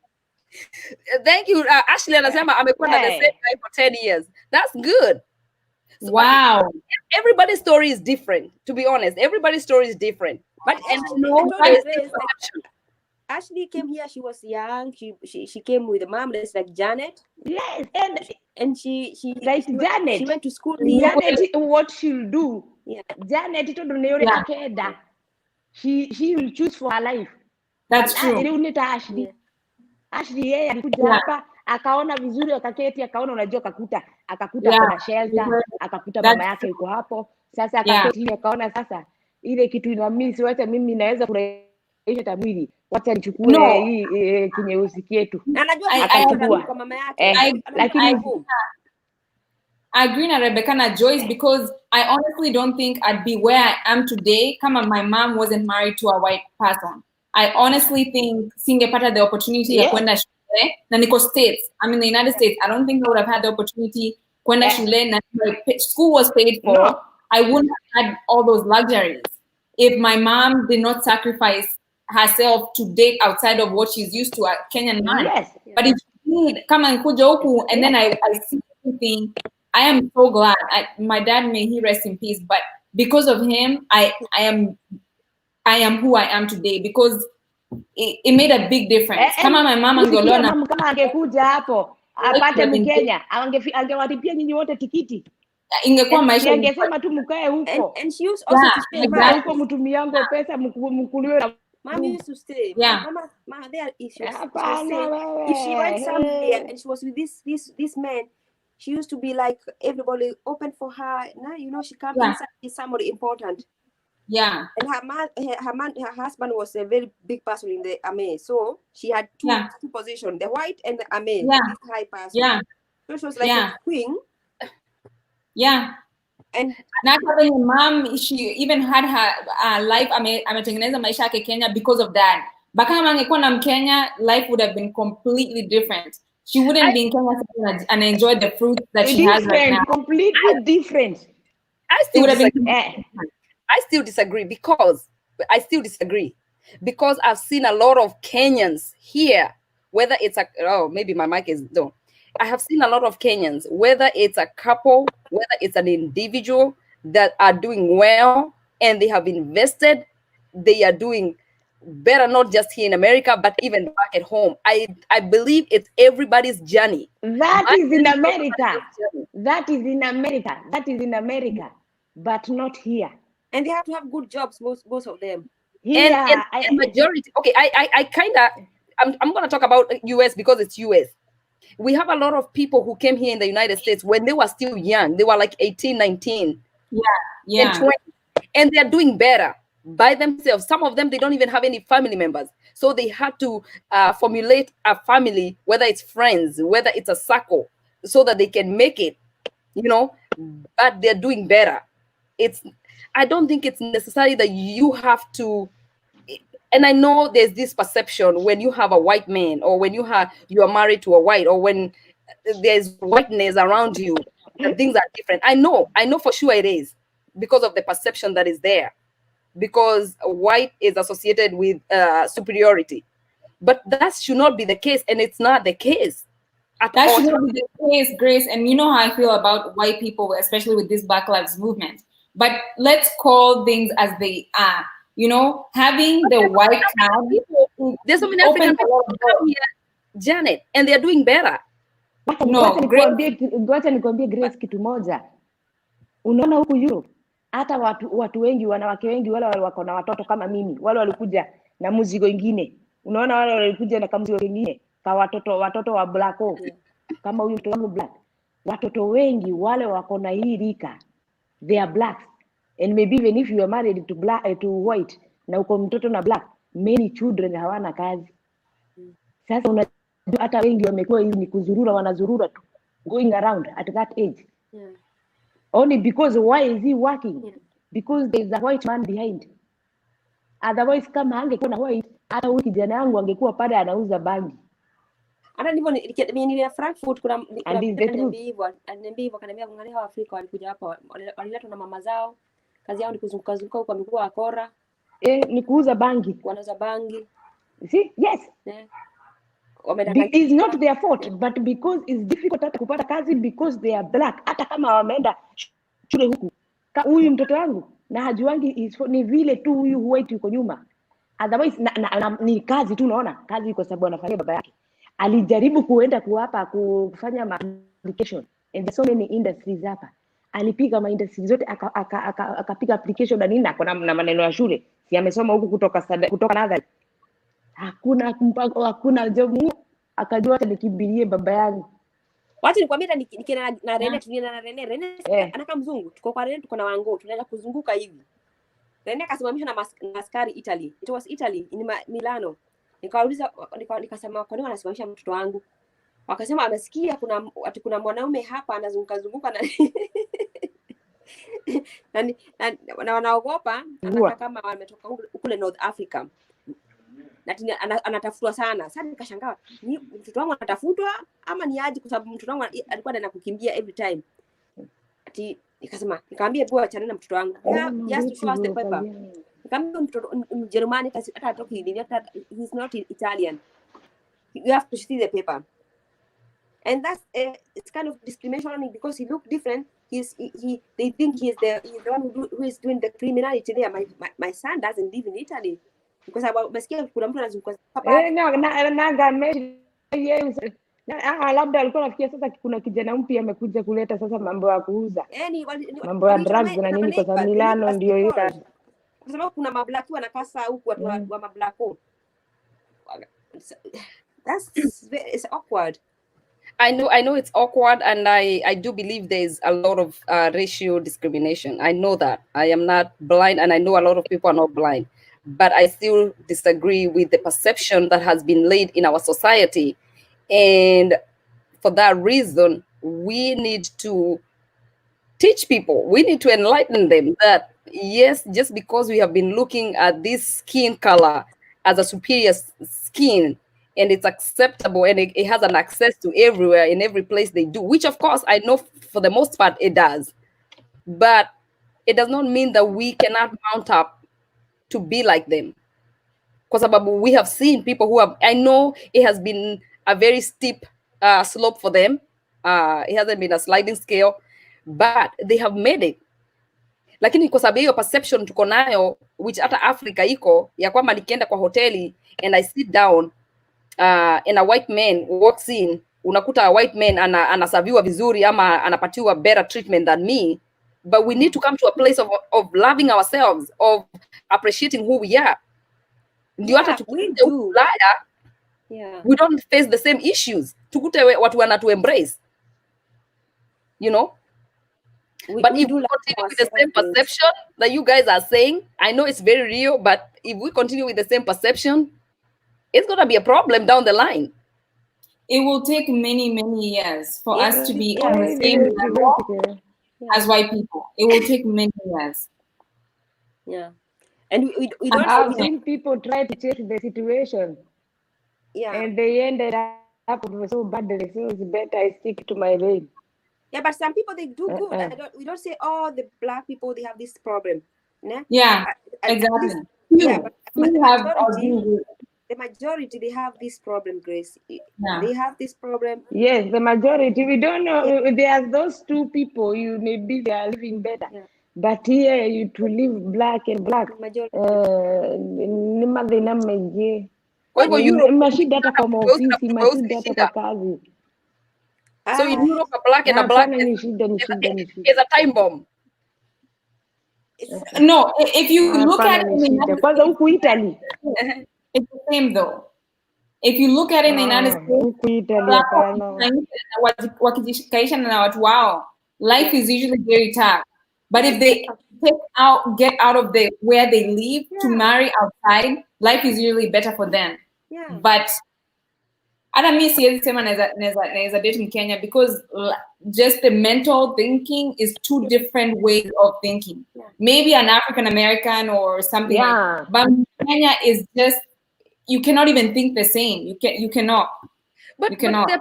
Thank you. Ashley anasema amekwenda the same guy for 10 years. That's good. So, wow. Everybody's story is different, to be honest. Everybody's story is different. But Ashley came here, she was young. She came with a mom that's like Janet. Yes, and she like Janet. She went to school. Janet, what she'll do. Yeah. Janet she will choose for her life. That's true. Ashley. Ashley yeye alikuja hapa akaona vizuri, akaketi akaona, unajua akakuta kuna shelter, akakuta mama yake yuko hapo. Sasa akaketi akaona sasa ile kitu ina miss, wacha mimi naweza kurahisha tabiri, wacha nichukue hii kinyeusi kietu. Anajua akachukua kwa mama yake. Lakini I agree na Rebecca na Joyce, because I honestly don't think I'd be where I am today kama my mom wasn't married to a white person. I honestly think singepata the opportunity ya kwenda shule na niko States. I'm in the United States. I don't think I would have had the opportunity kwenda shule na school was paid for. No. I wouldn't have had all those luxuries if my mom did not sacrifice herself to date outside of what she's used to, a Kenyan man. Yes. But if she did come and kuja huku and then I see everything, I am so glad. My dad, may he rest in peace, but because of him, I am who I am today, because it made a big difference. Kama my mama kama angekuja hapo apate Mkenya, angewalipia nyinyi wote tikiti, ingekuwa maisha, angesema tu mkae huko. And she used also to stay huko, mtumiango pesa mkuliwe na Mommy used to stay. Mama, there issues. If she went somewhere and she was with this man, she used to be like everybody open for her. Now you know she can't be somebody important. Yeah. And her husband was a very big person in the army, so she had two positions: the white and the army. Yeah. This high person. Yeah. So she was like a queen. Yeah. And not having a mom, she even had her life. Ametengeneza maisha yake Kenya because of that. But kama angekuwa na Mkenya, life would have been completely different. She wouldn't be in Kenya and enjoy the fruits that she has right now. Completely different. I still disagree because I've seen a lot of Kenyans here, whether it's maybe my mic is done. I have seen a lot of Kenyans, whether it's a couple, whether it's an individual, that are doing well and they have invested, they are doing better, not just here in America, but even back at home. I believe it's everybody's journey. That is in America. That is in America, but not here. And they have to have good jobs, most of them. Yeah, and majority. Okay, I'm going to talk about US because it's US. We have a lot of people who came here in the United States when they were still young. They were like 18, 19. Yeah. And 20. And they're doing better by themselves. Some of them, they don't even have any family members. So they had to formulate a family, whether it's friends, whether it's a circle, so that they can make it, but they're doing better. I don't think it's necessary that you have to. And I know there's this perception when you have a white man, or when you are married to a white, or when there's whiteness around you, and things are different. I know for sure it is, because of the perception that is there, because white is associated with superiority. But that should not be the case, and it's not the case. That should not be the case, Grace. And you know how I feel about white people, especially with this Black Lives Movement. But let's call things as they are. Having the white crowd. There's so many African people here, Janet, and they're doing better. Ngoja nikwambie Grace kitu moja. Unaona huku Europe, hata watu wengi, wanawake wengi, wale wako na watoto kama mimi, wale walikuja na mzigo ingine. Unaona wale walikuja na mzigo ingine, kwa watoto wa black kama huyu mtoto wangu black. Watoto wengi wale wako na hii rika, they are blacks. And maybe even if you are married to white na uko mtoto na black, many children hawana kazi. Sasa unajua hata wengi wamekuwa ni kuzurura, wanazurura tu, going around at that age. Only because why is he working? Because there is a white man behind. Otherwise kama angekuwa na white, hata huyu kijana yangu angekuwa pale anauza bangi. Hata ndivyo nilienda Frankfurt, kuna hivyo akaniambia angalia hao Afrika walikuja hapa, waliletwa na mama zao, kazi yao ni kuzunguka zunguka huko, wamekuwa wakora. Ni kuuza bangi. Wanauza bangi. See? Yes. It's not their fault, but because it's difficult hata kupata kazi because they are black. Hata kama wameenda shule huku. Huyu mtoto wangu na hajuangi ni vile tu huyu white yuko nyuma. Otherwise ni kazi tu, unaona? Kazi kwa sababu anafanyia baba yake. Alijaribu kuenda kuwapa kufanya application and so many industries hapa. Alipiga ma industries zote akapiga application na nini na maneno ya shule. Si amesoma huku kutoka nadhari. Hakuna job, akajua hata nikimbilie baba yangu. Wacha nikwambia nikienda na Rene, tulienda na Rene anaka mzungu. Tuko kwa Rene, tuko na wango, tunaenda kuzunguka hivi. Rene akasimamishwa na askari Italy. It was Italy in Milano. Nikauliza nikasema kwa nini wanasimamisha mtoto wangu? Wakasema amesikia kuna mwanaume hapa anazunguka na wanaogopa kama wametoka kule North Africa. Na anatafutwa sana. Sasa nikashangaa, ni mtoto wangu anatafutwa ama ni aje, kwa sababu mtoto wangu alikuwa anaenda kukimbia every time. Nikamwambia bwana achana na mtoto wangu. Just show us the paper. Nikamwambia mtoto Mjerumani hata atoki dini, hata he's not Italian. You have to see the paper. And that's it's kind of discrimination because he look different. They think he's the one who is doing the criminality there. My son doesn't live in Italy. Kwa sababu basikia kuna mtu anazunguka hapa. Labda alikuwa anafikia sasa kuna kijana mpya amekuja kuleta sasa mambo ya kuuza. Mambo ya drugs na nini, kwa sababu Milano ndio hiyo. Kwa sababu kuna mablaki wanakasa huku watu wa mablako. It's awkward. I know it's awkward, and I do believe there's a lot of racial discrimination. I know that. I am not blind, and I know a lot of people are not blind. But I still disagree with the perception that has been laid in our society. And for that reason, we need to teach people, we need to enlighten them that, yes, just because we have been looking at this skin color as a superior skin, and it's acceptable and it has an access to everywhere, in every place they do, which of course I know for the most part it does. But it does not mean that we cannot mount up to be like them. Because we have seen people who have, I know it has been a very steep slope for them. It hasn't been a sliding scale, but they have made it. Lakini kwa sababu hiyo perception tuko nayo, which hata Africa iko, ya kwamba nikienda kwa hoteli and I sit down and a white man walks in, unakuta a white man anasaviwa vizuri ama anapatiwa better treatment than me. But we need to come to a place of loving ourselves, of appreciating who we are. Ndio hata tukute Ulaya, we don't face the same issues. Tukute watu wanatu embrace. You know? But if we continue with the same perception that you guys are saying, I know it's very real, but if we continue with the same perception, it's going to be a problem down the line. It will take many, many years for us to be on the same level as white people. It will take many years. Yeah. And we don't have seen people try to change the situation. Yeah. And they ended up so badly. So it's better I stick to my lane. Yeah, but some people, they do good. We don't say, oh, the black people, they have this problem. Nah? Yeah, exactly. But the majority, they have this problem, Grace. Yeah. They have this problem. Yes, the majority. We don't know. There's those two people, maybe they are living better. Yeah. But here, you to live black and black. So in Europe, a black and a black is a time bomb. No, if you look at it in the United States, it's the same though. If you look at it in the United States, life is usually very tough. But if they get out of where they live to marry outside, life is usually better for them. Yeah. But hata mi siwezi sema naweza date in Kenya because just the mental thinking is two different ways of thinking. Yeah. Maybe an African American or something. Yeah. But Kenya is just, you cannot even think the same. You cannot. But you cannot. There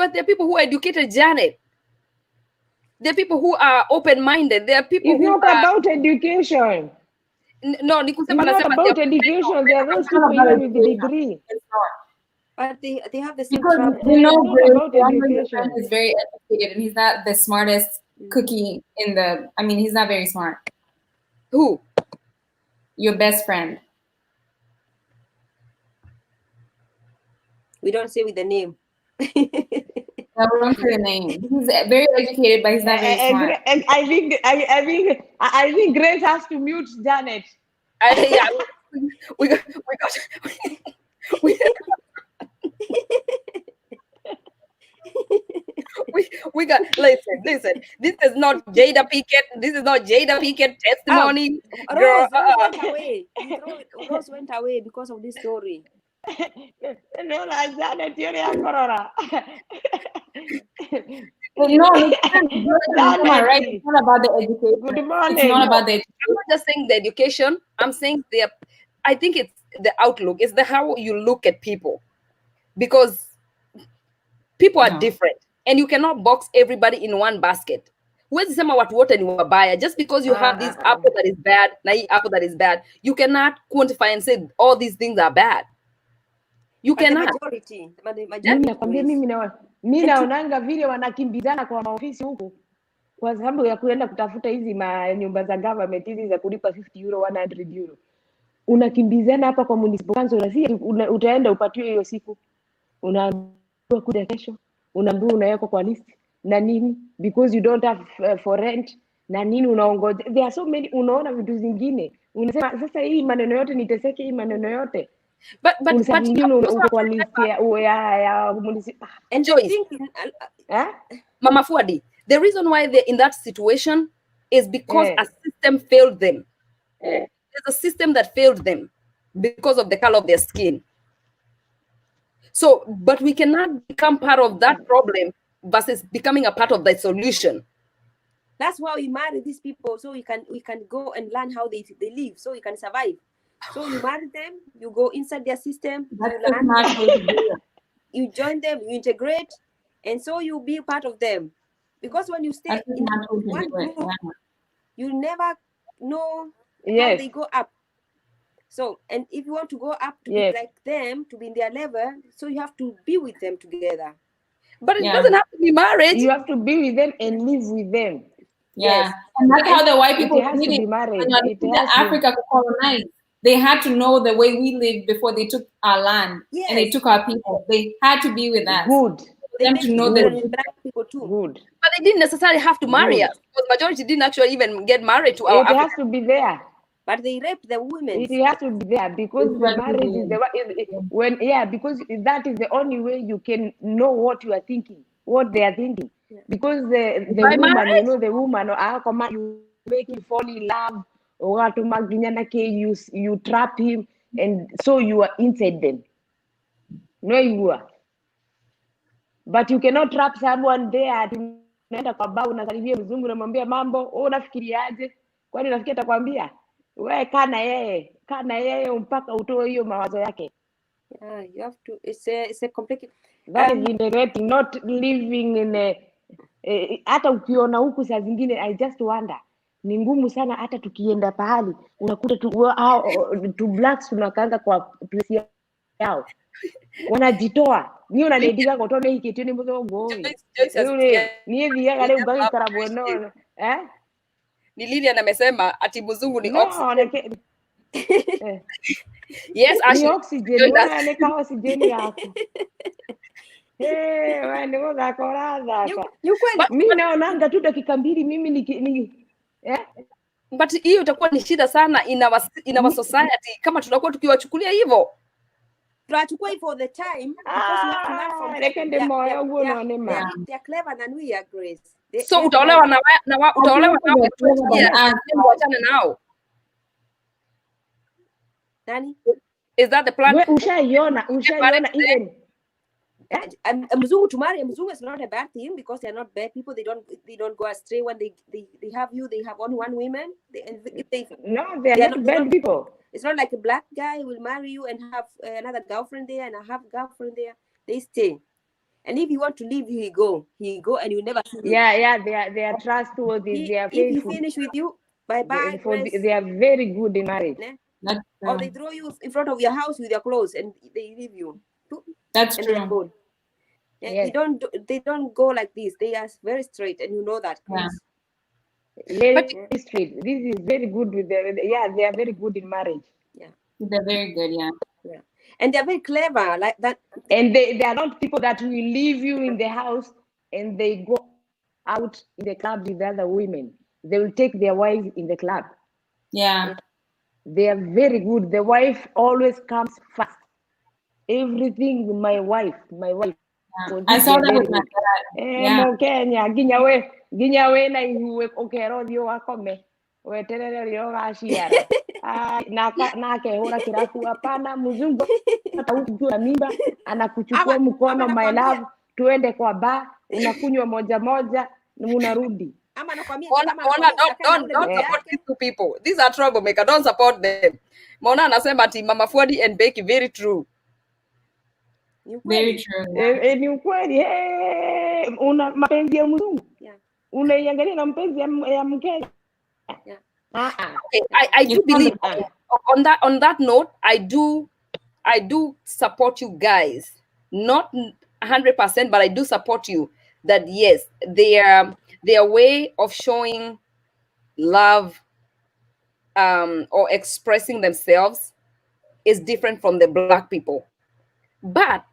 are people who are educated, Janet. There are people who are open-minded. There are people it's who not about education. No, it's not about education. There are those people even with the degree. It's not. But they have the same because trouble. you know, Grace is very educated and he's not the smartest cookie in the. I mean, he's not very smart. Who? Your best friend. We don't say with the name. I won't say the name. He's very educated, but he's not very smart. And I think Grace has to mute Janet. Yeah, we got we got listen. This is not Jada Pinkett. This is not Jada Pinkett testimony. Rose went away. Rose went away because of this story. No, Janet, you're Corona. No, right? It's not about the education. Good morning. It's not about the education. I'm not just saying the education. I'm saying I think it's the outlook. It's the how you look at people, because people are different, and you cannot box everybody in one basket. Where's the what water in your buyer? Just because you have this apple that is bad, apple that is bad, you cannot quantify and say all these things are bad. You cannot. Mimi naonanga vile wanakimbizana kwa maofisi huku kwa sababu ya kuenda kutafuta hizi nyumba za government hizi za kulipa 50 euro 100 euro. Unakimbizana hapa kwa municipal council, utaenda upatiwe hiyo siku. Unaambiwa kuja kesho, unaambiwa unawekwa kwa list na nini because you don't have for rent na nini unaongoja. There are so many, unaona vitu zingine. Unasema sasa hii maneno yote niteseke hii maneno yote. But Mama Fuadi, the reason why they're in that situation is because a system failed them. There's a system that failed them because of the color of their skin. So, but we cannot become part of that problem versus becoming a part of the solution. That's why we marry these people, so we can go and learn how they live, so we can survive. So you marry them, you go inside their system, you join them, you integrate, and so you be part of them. Because when you stay in one group, you never know how they go up. So, and if you want to go up to be like them, to be in their level, so you have to be with them together. But it doesn't have to be marriage. You have to be with them and live with them. Yeah, and that's how the white people did it. When Africa colonized, they had to know the way we lived before they took our land and they took our people. They had to be with us. Good. For them to know that black people too. Good. But they didn't necessarily have to marry us, because majority didn't actually even get married to our It has to be there. But they rape the women. It has to be there because the marriage is because that is the only way you can know what you are thinking, what they are thinking. Because the woman, you know, the woman, you make him fall in love, or you trap him, and so you are inside them. No, you are. But you cannot trap someone there. Unaenda kwa bao unakaribia mzungu unamwambia mambo, unafikiriaje? Kwani unafikia atakwambia? Wewe kana yeye mpaka utoe hiyo mawazo yake. You have to, it's a complicated. That is integrating, not living in hata ukiona huku saa zingine, I just wonder, ni ngumu sana hata tukienda pahali unakuta tu blacks tunakaanga kwa place yao wanajitoa ni unanediga kotone hiki tini mzo ngoi ni hivi yale ubangi karabono ni Lilian amesema ati mzungu ni oxygen. Yes, ni oxygen wale kama oxygen yako. Wende ngoza koraza. Mimi naonanga tu dakika mbili mimi ni but hiyo itakuwa ni shida sana in our society kama tutakuwa tukiwachukulia hivyo. Tunachukua hivyo the time because we have to learn from them. They are clever than we are, Grace. So utaolewa na utaolewa na wachana nao. Nani? Is that the plan? Ushaiona even Mzungu to marry Mzungu is not a bad thing because they are not bad people. They don't go astray when they have you. They have only one woman. No, they are not bad people. It's not like a black guy will marry you and have another girlfriend there and a half girlfriend there. They stay. And if you want to leave, he go, and you never see him. Yeah, they are trustworthy. They are faithful. If he finish with you, bye-bye. They are very good in marriage. Or they throw you in front of your house with your clothes and they leave you. That's and true. Yes. They don't go like this. They are very straight, and you know that. Yeah. Very straight. This is very good with them. Yeah, they are very good in marriage. Yeah, they're very good. Yeah. And they're very clever, like that. And they are not people that will leave you in the house and they go out in the club with other women. They will take their wives in the club. Yeah. They are very good. The wife always comes first. Everything, my wife. Yeah. I saw that with my dad. Kenya, ginyawe na ihuwe okero dio wakome. Weterere rio gashiara. Na kehura kirafu hapana mzungu ataujua mimba anakuchukua mkono my love tuende kwa bar unakunywa moja moja na unarudi. Mona, don't support these two people. These are troublemaker. Don't support them. Mona anasema ati Mama Fuadi and Becky, very true. Very true. Ni ukweli. Una mapenzi ya mzungu. Unaiangalia na mpenzi ya Mkenya. Okay, I do believe on that note, I do support you guys. Not 100%, but I do support you that yes, their way of showing love or expressing themselves is different from the black people. But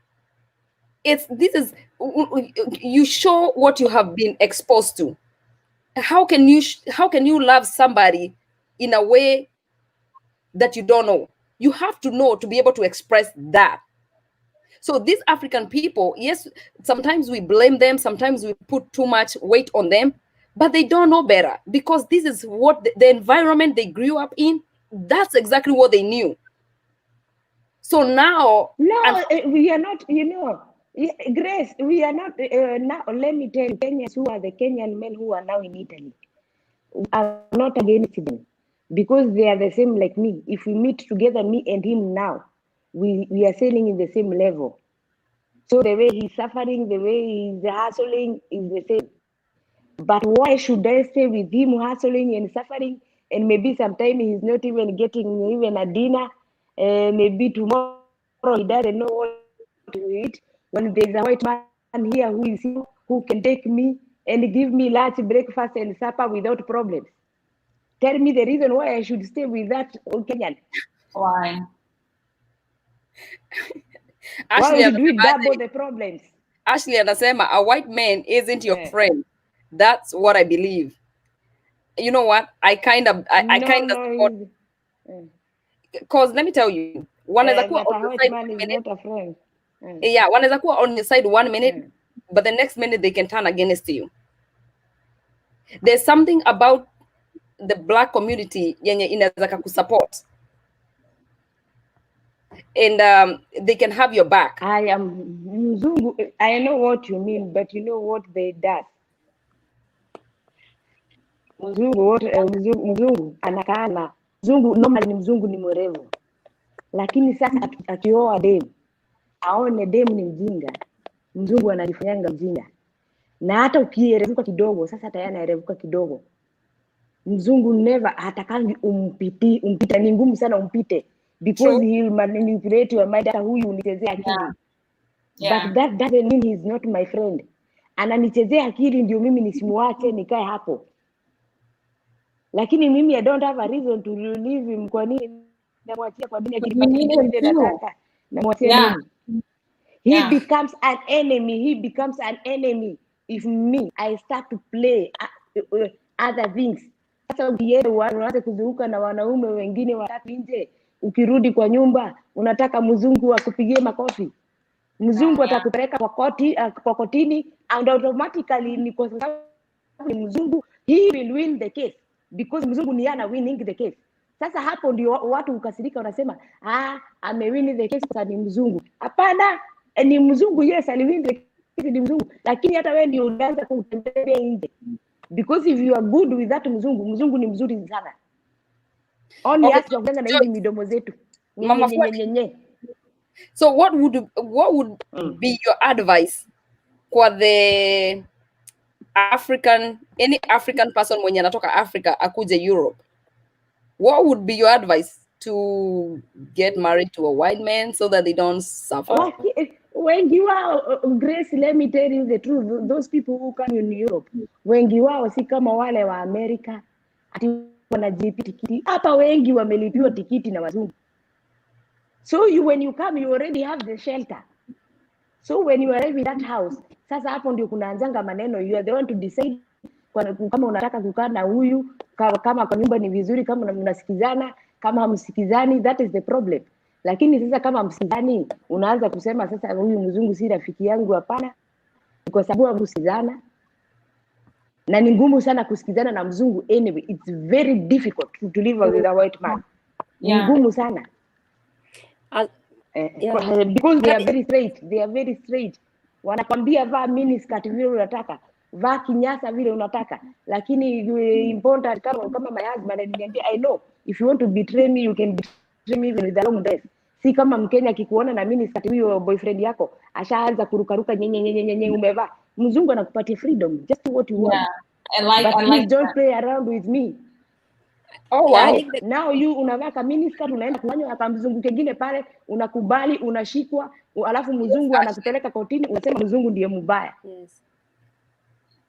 you show what you have been exposed to. How can you love somebody in a way that you don't know? You have to know to be able to express that. So these African people, yes, sometimes we blame them, sometimes we put too much weight on them, but they don't know better because this is what the environment they grew up in, that's exactly what they knew. So now... No, we are not, Grace, we are not, now let me tell you, Kenyans who are the Kenyan men who are now in Italy, are not against them because they are the same like me. If we meet together, me and him now, we are sailing in the same level. So the way he's suffering, the way he's hustling is the same. But why should I stay with him hustling and suffering? And maybe sometime he's not even getting even a dinner. Maybe tomorrow he doesn't know what to eat. When there's a white man here who can take me and give me lunch, breakfast, and supper without problems. Tell me the reason why I should stay with that Kenyan. Why? Why should we double the problems? Ashley anasema a white man isn't your friend. That's what I believe. You know what? I kind of support. Because let me tell you, one is on your side 1 minute. Not a friend. Yeah, one is on your side 1 minute, but the next minute they can turn against you. There's something about the black community yenye inaweza kusupport. And they can have your back. I know what you mean, but you know what they do. Mzungu anakana. Normally ni mzungu ni mwerevu. Lakini sasa akioa demu, aone demu ni mjinga. Mzungu anajifanyanga mjinga. Na hata ukierevuka kidogo, sasa tayari anaerevuka kidogo. Mzungu never hatakangi umpita ni ngumu sana umpite. Because he will manipulate your mind. Huyu unichezea akili. But that doesn't mean he's not my friend. Ananichezea akili ndio mimi nisimuache nikae hapo. Lakini mimi I don't have a reason to leave him. Kwa nini namwachia kwa nini akinipatia nataka namwachia nini? He becomes an enemy. If me I start to play other things. Sasa ukienda uanze kuzunguka na wanaume wengine watatu nje. Ukirudi kwa nyumba unataka mzungu akupigie makofi. Mzungu atakupeleka kwa kotini and automatically ni kwa sababu ni mzungu he will win the case because mzungu ni ana winning the case. Sasa hapo ndio watu ukasirika wanasema amewin the case kwa ni mzungu. Hapana, ni mzungu yes aliwin the case ni mzungu lakini hata wewe ndio unaanza kutembea nje. Because if you are good with that mzungu ni mzuri sana. Only us tunaongea na hizi midomo zetu. So what would be your advice for the any African person mwenye anatoka Africa akuje Europe? What would be your advice to get married to a white man so that they don't suffer? Wengi wao, Grace, let me tell you the truth. Those people who come in Europe, wengi wao si kama wale wa America ati wanajipi tikiti. Hapa wengi wamelipiwa tikiti na wazungu. So when you come, you already have the shelter. So when you arrive in that house, sasa hapo ndio kunaanzanga maneno. You are the one to decide kama unataka kukaa na huyu, kama kwa nyumba ni vizuri, kama mnasikizana, kama hamsikizani, that is the problem. Lakini sasa kama msikizani, unaanza kusema sasa huyu mzungu si rafiki yangu. Hapana, kwa sababu hamsikizana. Na ni ngumu sana kusikizana na mzungu anyway. It's very difficult to live with a white man. Ni ngumu sana. Because they are very straight. Wanakwambia vaa miniskirt vile unataka, vaa kinyasa vile unataka, lakini important kama my husband ananiambia, I know if you want to betray me you can betray me even with a long dress. Si kama Mkenya akikuona na miniskirt, huyo boyfriend yako ashaanza kurukaruka nyenye umevaa. Mzungu anakupatia freedom, just what you want. But don't play around with me. Oh wow. Now you unavaa miniskirt, unaenda kufanya akamzungu kingine pale, unakubali, unashikwa, alafu mzungu anakupeleka kotini, unasema mzungu ndiye mbaya.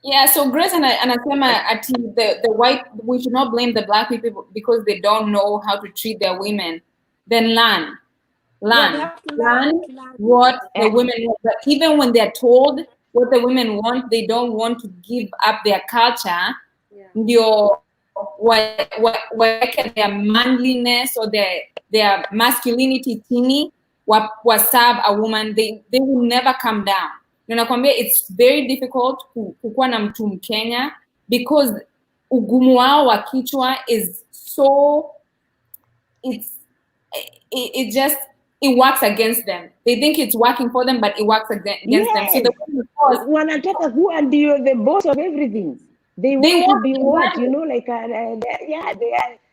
Yeah, so Grace anasema ati the white, we should not blame the black people because they don't know how to treat their women. Then learn what the women want. But even when they're told what the women want, they don't want to give up their culture. Ndio their manliness or their masculinity tini serve a woman, they will never come down. Ninakwambia it's very difficult kukuwa na mtu Mkenya because ugumu wao wa kichwa is so it works against them. They think it's working for them, but it works against them. So wanataka kuwa ndio the boss of everything. They want to be what, you know, like they are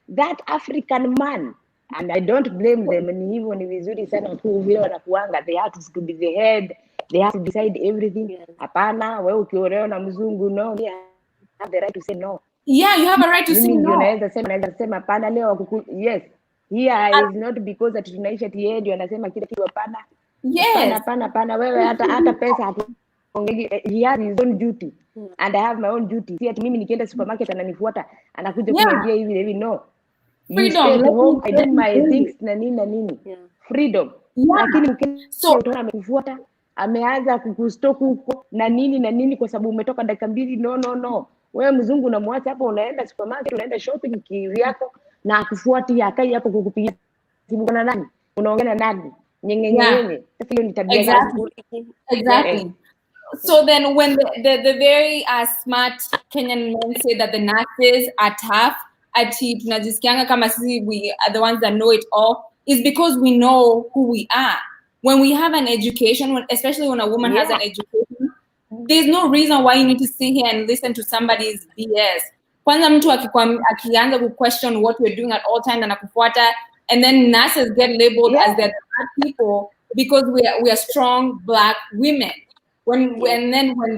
that African man, and I don't blame them. Ni hivyo ni vizuri sana tu vile wanakuanga. They have to be the head. They have to decide everything. Hapana, wewe ukiolewa na mzungu, no, you have the right to say no. Yeah, you have a right to say no. Naweza sema hapana leo. Yes, here is not because that tunaisha tie ndio anasema kile kitu hapana. Yes. Hapana wewe hata pesa he has his own duty and I have my own duty. Si ati mimi nikienda supermarket ananifuata anakuja kuniambia hivi no. Freedom. I do my things na nini. Freedom. Lakini utaona amekufuata, ameanza kukustoku huko na nini kwa sababu umetoka dakika mbili. No. Wewe mzungu unamwacha hapo, unaenda supermarket, unaenda shopping kivyako na akufuati akai hapo kukupigia simu na nani? Unaongea na nani? Nyenye. Sasa hiyo ni tabia Exactly. So then when the very smart Kenyan men say that the nurses are tough, ati tunajisikianga kama sisi we are the ones that know it all, is because we know who we are. When we have an education, especially when a woman has an education, there's no reason why you need to sit here and listen to somebody's BS. Kwanza mtu akianza ku question what we're doing at all times and akufuata, and then nurses get labeled as the bad people because we are strong black women. When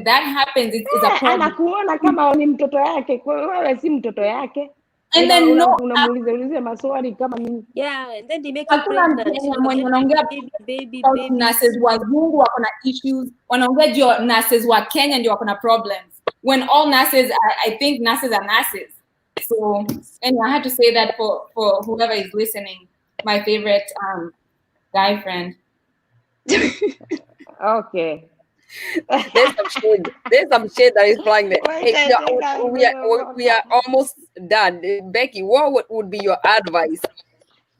that happens, it's a problem. Anakuona kama ni mtoto yake, wewe si mtoto yake. And then unamuuliza maswali kama nini? Yeah, and then they make you pregnant. Mwenye wanaongea baby nurses wazungu wako na issues, wanaongea juu nurses wa Kenya ndio wako na problems. When all nurses I think nurses are nurses. So, and I had to say that for whoever is listening, my favorite guy friend. Okay. There's some shade that is flying there. Hey, we are almost done. Becky, what would be your advice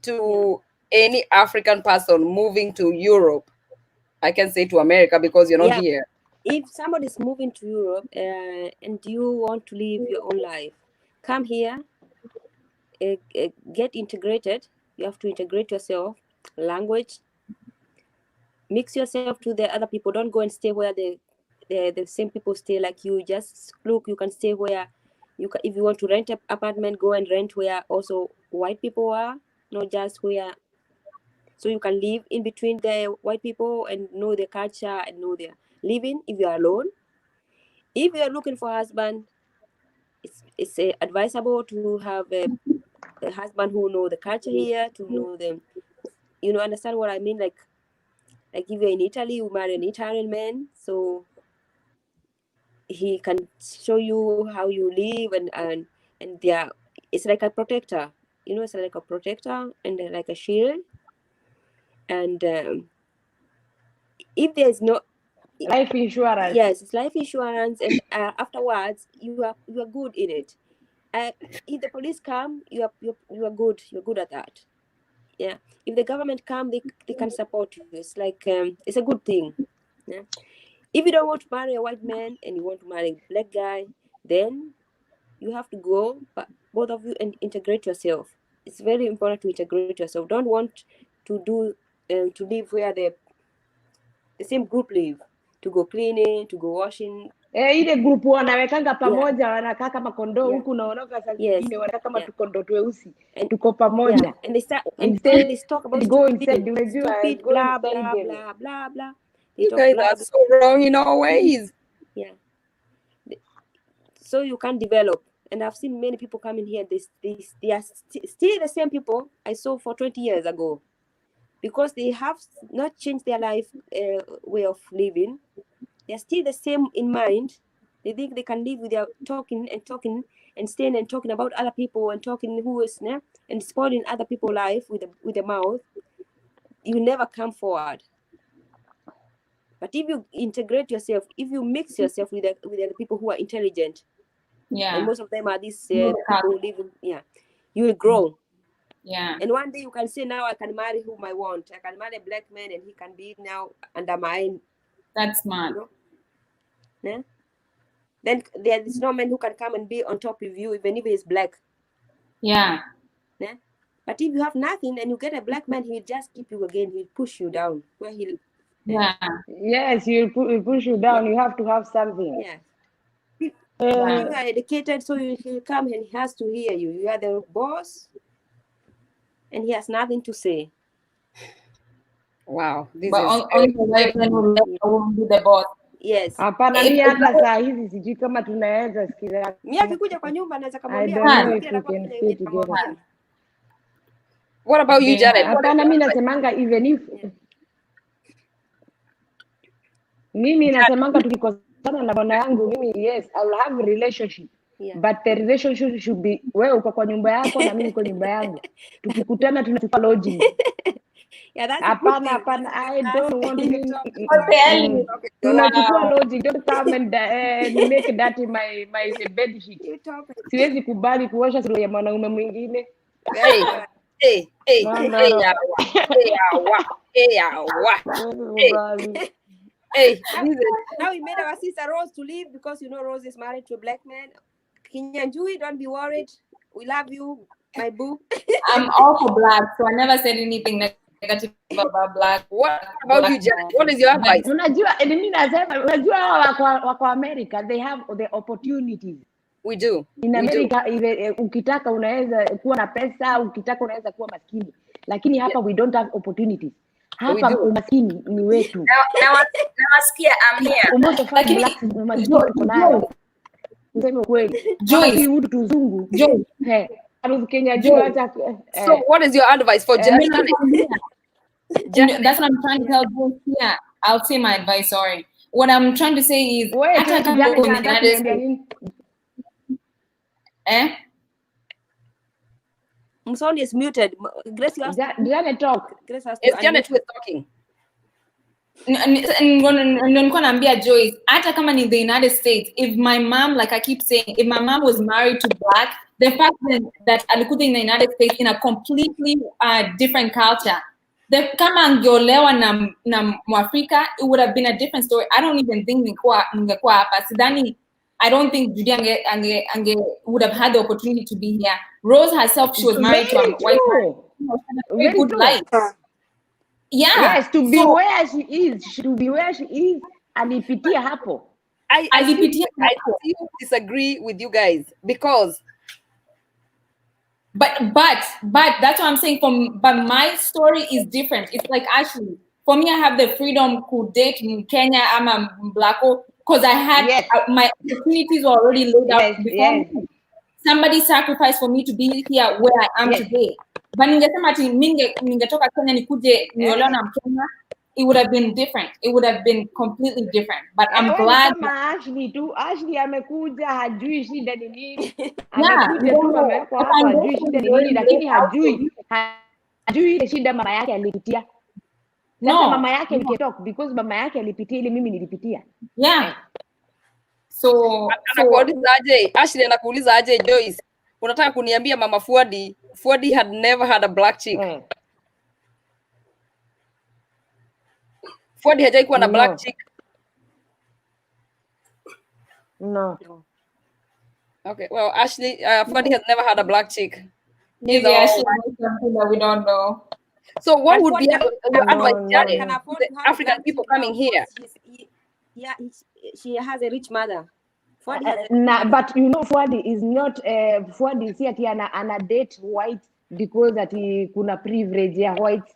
to any African person moving to Europe? I can say to America because you're not here. If somebody is moving to Europe and you want to live your own life, come here, get integrated. You have to integrate yourself, language, mix yourself to the other people. Don't go and stay where the same people stay like you. Just look, you can stay where you can. If you want to rent an apartment, go and rent where also white people are, not just where. So you can live in between the white people and know their culture and know their living if you are alone. If you are looking for a husband, it's advisable to have a husband who know the culture here, to know them. Understand what I mean? Like if you're in Italy, you marry an Italian man, so he can show you how you live, and it's like a protector. It's like a protector and like a shield. And if there's no life insurance, yes, it's life insurance, and afterwards you are good in it. If the police come, you are good. You're good at that. Yeah. If the government come, they can support you. It's like it's a good thing. Yeah. If you don't want to marry a white man and you want to marry a black guy, then you have to go, but both of you, and integrate yourself. It's very important to integrate yourself. Don't want to do to live where the same group live, to go cleaning, to go washing. Ile group wanawekanga pamoja, wanakaa kama kondoo huku, unaona saa zingine wanakaa kama tukondoo tweusi, tuko pamoja. And they start and they talk about go instead, stupid, blah blah blah blah blah. You guys are so wrong in all ways. Yeah. So you can't develop. And I've seen many people coming here. They are still the same people I saw for 20 years ago, because they have not changed their life way of living. They're still the same in mind. They think they can live without talking and staying and talking about other people and talking who is and spoiling other people's life with the mouth. You never come forward. But if you integrate yourself, if you mix yourself with the people who are intelligent, and most of them are these people who live in, you will grow. Yeah. And one day you can say, now I can marry whom I want. I can marry a black man and he can be now under my. That's smart. Yeah. Then there is no man who can come and be on top of you, even if he's black. Yeah. Yeah. But if you have nothing and you get a black man, he'll just keep you again. He'll push you down. Where he'll. Yeah. Yes, he'll push you down. You have to have something. Yeah. You are educated, so he'll come and he has to hear you. You are the boss, and he has nothing to say. Wow. This but is only the white man will be the boss. Yes. Hapana, mimi hata saa hizi sijui kama tunaweza sikiza. Mimi akikuja kwa nyumba naweza kumwambia. I don't know if we can stay together. What about you, Janet? Hapana, mimi nasemanga even if mimi nasemanga tukikosana na bwana yangu, mimi yes, I will have a relationship. Yeah. But the relationship should be wewe uko kwa nyumba yako na mimi niko nyumba yangu. Tukikutana tunachukua lodging. Yeah, that's hapana. I don't want to. Tunachukua lodging. Don't come and make that my bed sheet. Siwezi kubali kuosha suruali ya mwanaume mwingine. Hey. Hey, now we made our sister Rose to leave because Rose is married to a black man. Kinyanjui, don't be worried. We love you, my boo. I'm all for black, so I never said anything negative about black. What about you, Janet? What is your advice? Unajua wako America, they have the opportunities. We do. In America, ukitaka unaweza kuwa na pesa, ukitaka unaweza kuwa maskini. Lakini hapa we don't have opportunities. Hapa umaskini ni wetu. Nawasikia I'm here. Lakini umaskini Useme kweli. Joyce huyu tuzungu. Joyce. Kenya hata. So what is your advice for Janet? That's what I'm trying to tell you. Yeah, I'll say my advice. Sorry. What I'm trying to say is Msoni is muted. Grace, Janet talk. It's Janet who is talking. Nilikuwa naambia Joyce, hata kama ni the United States, if my mom, like I keep saying, if my mom was married to black, the fact that alikuja in the United States in a completely different culture, kama angeolewa na Mwafrika, it would have been a different story. I don't even think ningekuwa hapa. Sidhani, I don't think Judy ange would have had the opportunity to be here. Rose herself, she was married to a white man. Very good life. Yeah. Yes, to be where she is, alipitia hapo. I still disagree with you guys because But that's what I'm saying. But my story is different. It's like Ashley. For me, I have the freedom to date in Kenya. I'm a Blacko because I had my opportunities were already laid out before me. Somebody sacrificed for me to be here where I am today. But ningesema ati ningetoka Kenya nikuje niolewe na Mkenya, it would have been different. It would have been completely different. But I'm glad. Ashley amekuja hajui shida ni nini. Amekuja tu amewekwa hapa hajui shida ni nini, lakini hajui ile shida mama yake alipitia. Sasa mama yake alitalk because mama yake alipitia ile mimi nilipitia. So anakuuliza aje Ashley, anakuuliza aje Joyce, unataka kuniambia mama Fuadi had never had a black chick? Fuadi hajai kuwa na black chick? No. Okay, well Ashley, Fuadi has never had a black chick. Maybe Ashley knows something that we don't know. So what would be your advice to the African people coming here? She has a rich mother. But you know, Fuadi is not. Fuadi si ati ana date white because ati kuna privilege ya white.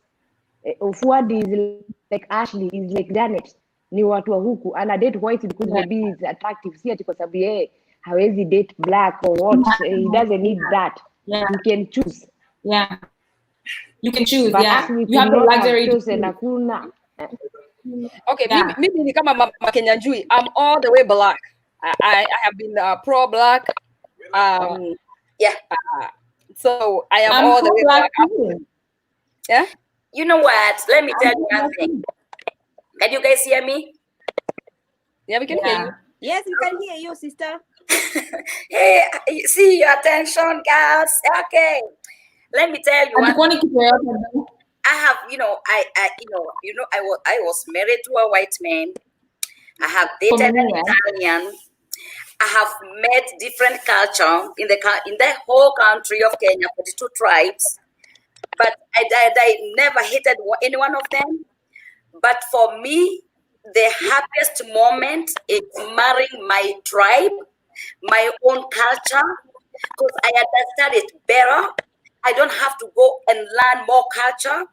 Fuadi is like Ashley, is like Janet. Ni watu wa huku ana date white because maybe is attractive. Si ati kwa sababu yeye hawezi date black or what. He doesn't need that. You can choose. You can choose. But You have the luxury to choose. Okay, mimi ni kama Makenya Njui. I'm all the way black. I have been pro-black. So I am all the way black. Yeah. You know what? Let me tell you one thing. Can you guys hear me? Yeah, we can hear you. Yes, we can hear you, sister. Hey, see your attention, girls. Okay. Let me tell you. I have, I was married to a white man. I have dated an Italian. I have met different culture in the whole country of Kenya, 42 tribes. But I never hated any one of them. But for me, the happiest moment is marrying my tribe, my own culture, because I understand it better. I don't have to go and learn more culture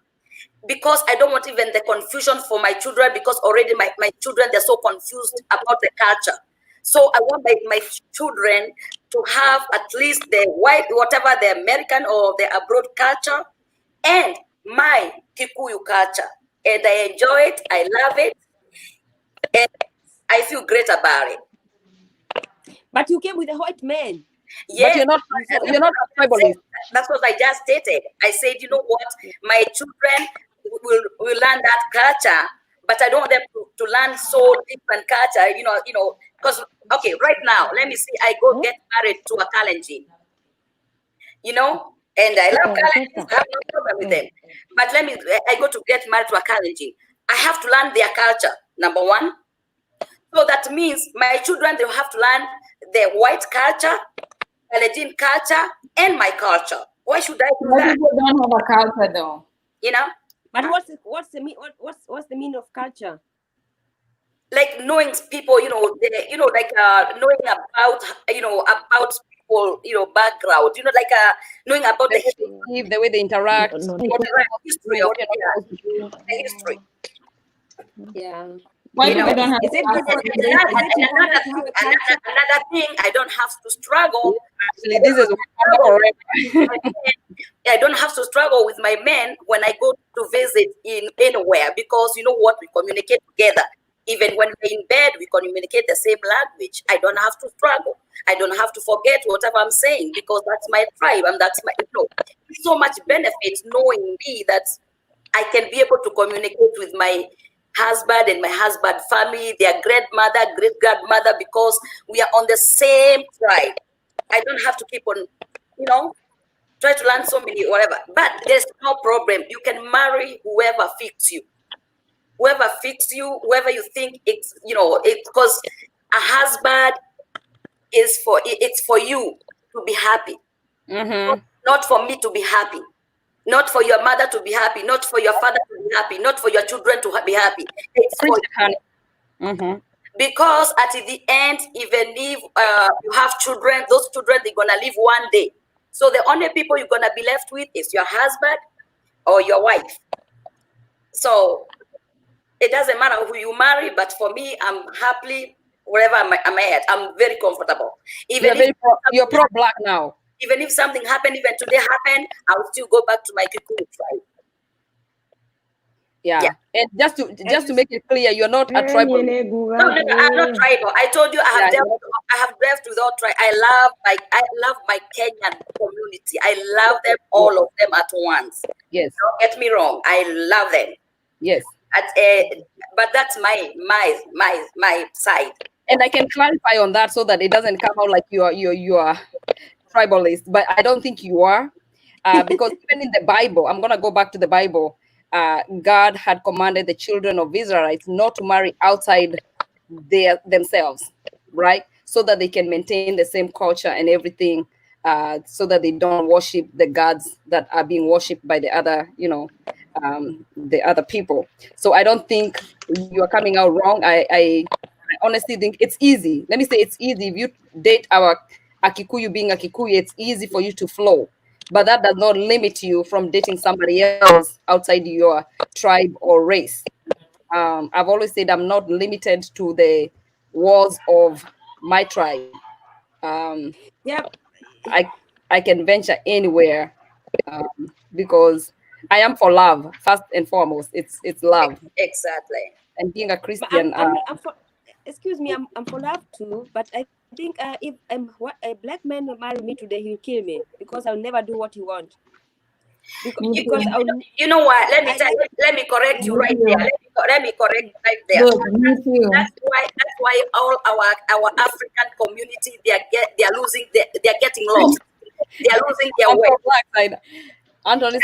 because I don't want even the confusion for my children, because already my children, they're so confused about the culture. So I want my children to have at least the white, whatever the American or the abroad culture, and my Kikuyu culture. And I enjoy it, I love it, and I feel great about it. But you came with a white man. Yeah, but you're not a tribalist. That's what I just stated. I said, you know what, my children will learn that culture, but I don't want them to learn so different culture, because, okay, right now, let me see, I go get married to a Kalenjin, and I love Kalenjins, I have no problem with them. But I go to get married to a Kalenjin. I have to learn their culture, number one. So that means my children, they have to learn the white culture, Kalenjin culture, and my culture. Why should I do that? People don't have a culture, though. But what's the meaning of culture? Like knowing people, knowing about people, background, knowing about the way they interact, history of the history. Yeah. Why do we don't have another thing? I don't have to struggle. Actually, this is I don't have to struggle with my men when I go to visit in anywhere, because you know what, we communicate together. Even when we're in bed, we communicate the same language. I don't have to struggle. I don't have to forget whatever I'm saying, because that's my tribe and that's my, so much benefit knowing me that I can be able to communicate with my husband and my husband family, their grandmother, great-grandmother, because we are on the same tribe. I don't have to keep on, try to learn so many, whatever. But there's no problem. You can marry whoever fits you. Whoever fits you, whoever you think it's, because a husband is for you to be happy. Mm-hmm. Not for me to be happy. Not for your mother to be happy, not for your father to be happy, not for your children to be happy. It's for you. Mm-hmm. Because at the end, even if you have children, those children, they're going to live one day. So the only people you're gonna be left with is your husband or your wife. So it doesn't matter who you marry, but for me, I'm happily wherever I'm at. I'm very comfortable. You're pro-black now. Even if something happened, even today happened, I'll still go back to my Kikuyu tribe. Yeah. And just to make it clear, you're not a tribal. No, I'm not tribal. I told you I have dealt with all tribe. I love my Kenyan community. I love them, all of them at once. Yes. Don't get me wrong. I love them. Yes. But that's my side. And I can clarify on that so that it doesn't come out like you are tribalist, but I don't think you are, because even in the Bible, I'm gonna go back to the Bible. God had commanded the children of Israelites not to marry outside themselves, right? So that they can maintain the same culture and everything, so that they don't worship the gods that are being worshipped by the other, the other people. So I don't think you are coming out wrong. I honestly think it's easy. Let me say it's easy. If you date a Kikuyu being a Kikuyu, it's easy for you to flow. But that does not limit you from dating somebody else outside your tribe or race. I've always said I'm not limited to the walls of my tribe. I can venture anywhere, because I am for love first and foremost. It's love. Exactly. And being a Christian. Excuse me, I'm for love too, but I think if a black man will marry me today, he'll kill me because I'll never do what he wants. You know what? Let me correct you right there. Let me correct you right there. That's why all our African community they're getting lost. They're losing their way. Anthony,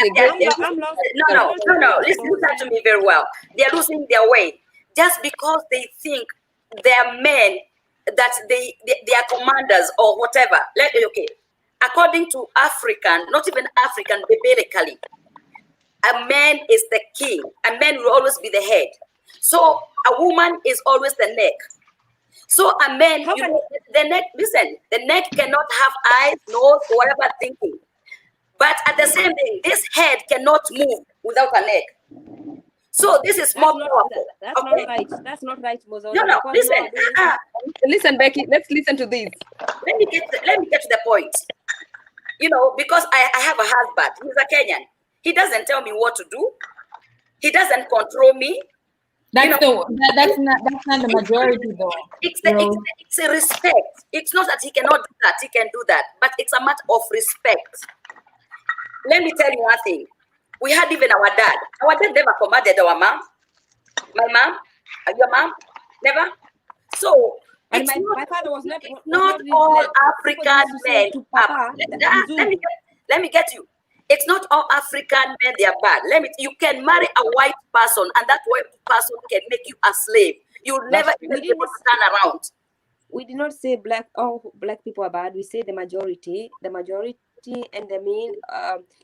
no. Listen to me very well. They're losing their way just because they think they're men, that they are commanders or whatever. Okay. According to African, not even African, biblically, a man is the king. A man will always be the head. So a woman is always the neck. So a man, the neck, listen, the neck cannot have eyes, nose, whatever thinking. But at the same thing, this head cannot move without a neck. So this is more powerful. That's not right. That's not right, Mozo. No, listen. Listen, Becky, let's listen to this. Let me get to the point. Because I have a husband. He's a Kenyan. He doesn't tell me what to do. He doesn't control me. That's not the majority though. It's a respect. It's not that he cannot do that. He can do that, but it's a matter of respect. Let me tell you one thing. We had even our dad. Our dad never commanded our mom. My mom, your mom, never. So and my father was not. Not all African men. Let me get you. It's not all African men, they are bad. You can marry a white person, and that white person can make you a slave. You'll never be able to turn around. We did not say all black people are bad. We say the majority, and I mean,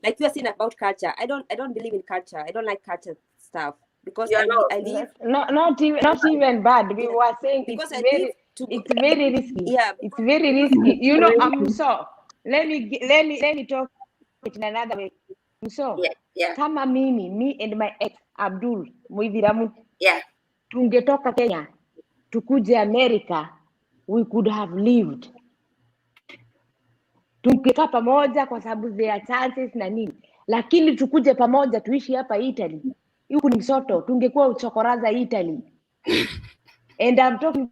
like you are saying about culture. I don't believe in culture. I don't like culture stuff because I live. Not even bad. We were saying it's very risky. Yeah, it's very risky. So let me talk in another way. So kama me and my ex Abdul Muidhiramu, tungetoka Kenya tukuje America, we could have lived. Tungekaa pamoja kwa sababu there are chances na nini, lakini tukuje pamoja tuishi hapa Italy, huku ni soto, tungekuwa uchokoraza Italy. And I'm talking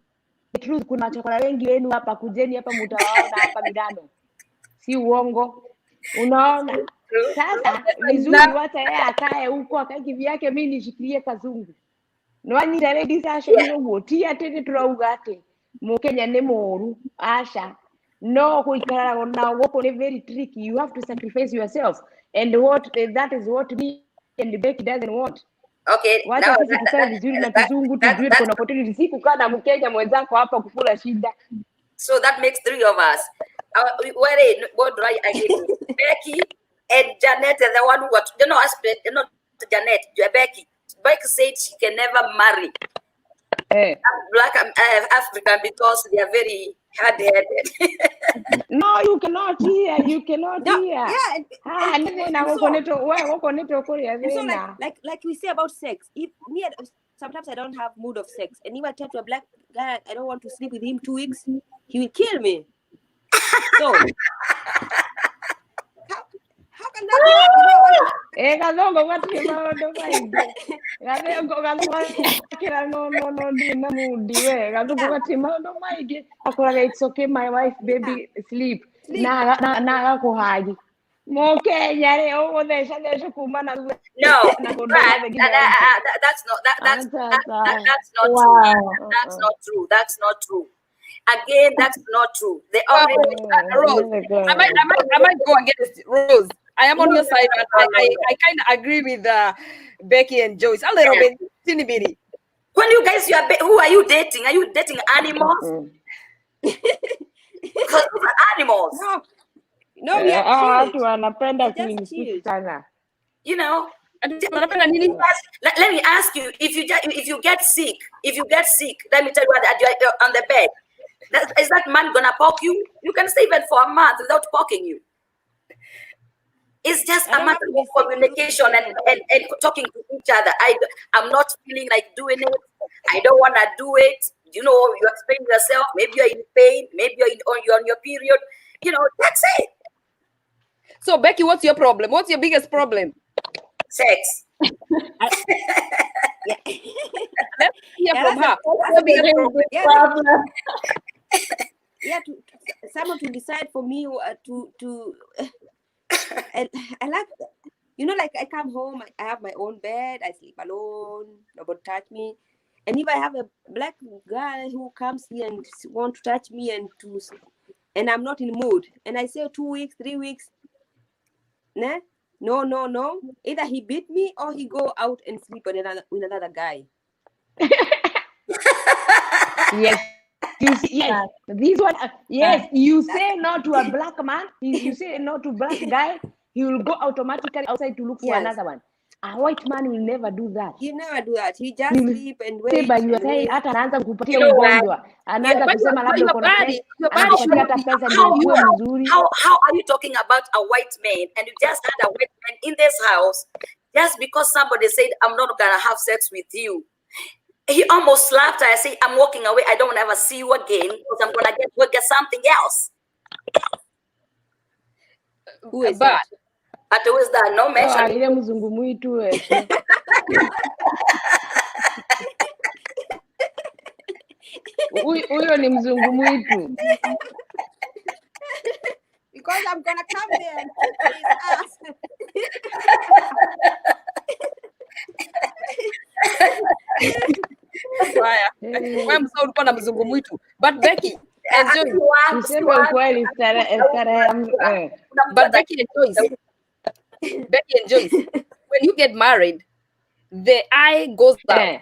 the truth. Kuna chokora wengi wenu hapa, kujeni hapa mtawaona hapa Milano, si uongo. Unaona sasa vizuri, hata yeye akae huko akae kivyake, mimi nishikilie kazungu nwani taredi sasho nyogo tia tete turaugate mukenya ne moru asha no kuikara na woko ne very tricky. You have to sacrifice yourself, and that is what me and Becky doesn't want. Okay, wacha sisi tukae vizuri na kizungu, tujue kuna opportunity, si kukaa na mkenya mwenzako hapa kukula shida. So that makes 3 of us. What do I give you? Becky and Janet are the one who got, not Janet, Becky. Becky said she can never marry Black African because they are very hard-headed. No, you cannot hear. You cannot hear. Yeah. Like we say about sex. If sometimes I don't have mood of sex, and if I tell to a black guy I don't want to sleep with him 2 weeks, he will kill me. So how can that be? It's okay, my wife, baby, sleep. No, that's not true. That's not true. Again, that's not true. They already Rose. I might go against Rose. I am on your side, but I kind of agree with Becky and Joyce a little bit, teeny bitty. When you guys, who are you dating? Are you dating animals? Because those are animals. No, we are you know. Let me ask you: if you get sick, let me tell you that you're on the bed. Is that man gonna poke you? You can stay even for a month without poking you. It's just a matter of communication and talking to each other. I'm not feeling like doing it. I don't want to do it. You know, you explain yourself. Maybe you're in pain. Maybe you're on your period. You know, that's it. So, Becky, what's your problem? What's your biggest problem? Sex. Let's hear from her. What's your biggest problem? Yeah, someone to decide for me I like, you know, like I come home, I have my own bed, I sleep alone, nobody touch me. And if I have a black guy who comes here and want to touch me and I'm not in the mood, and I say 2 weeks, 3 weeks, nah, no. Either he beat me or he go out and sleep with another guy. Yes. Yes, this one. Yes, you say no to a black man. You say no to black guy. He will go automatically outside to look for another one. A white man will never do that. He never do that. He just sleep and wait. But you are saying hata anaanza kupatia ugonjwa. Anaanza kusema labda uko na pesa. Anakupatia hata pesa ndio uwe mzuri. How are you talking about a white man and you just had a white man in this house just because somebody said I'm not gonna have sex with you? He almost slapped her. I say, I'm walking away. I don't ever see you again because I'm gonna get something else. Who is that? But who is that? No mention. Ile mzungu mwitu huyo ni mzungu mwitu. Because I'm gonna come there and kick his ass. But Becky and Joyce, when you get married, the eye goes down.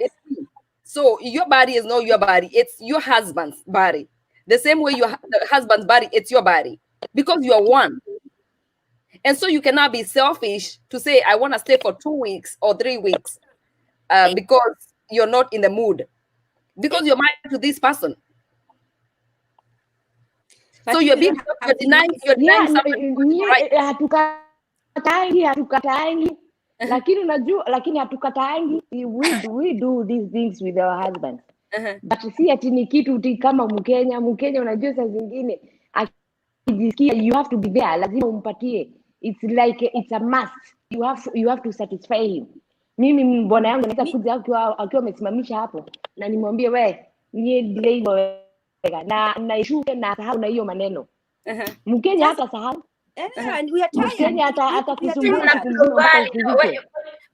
So your body is not your body; it's your husband's body. The same way your husband's body, it's your body, because you are one. And so you cannot be selfish to say, I want to stay for 2 weeks or 3 weeks because you're not in the mood, because you're married to this person. So you're denying something, right? Hatukataangi. Lakini hatukataangi. We do these things with our husbands. But si ati ni kitu kama Mkenya unajua saa zingine akijisikia you have to be there, lazima umpatie. It's like it's a must. You have to satisfy him. Mimi mbona yangu naweza kuja akiwa amesimamisha hapo na nimwambie wewe nie delay na ishuke na sahau na hiyo maneno. Mkenya hata sahau. And we are tired. Mkenya hata kusumbua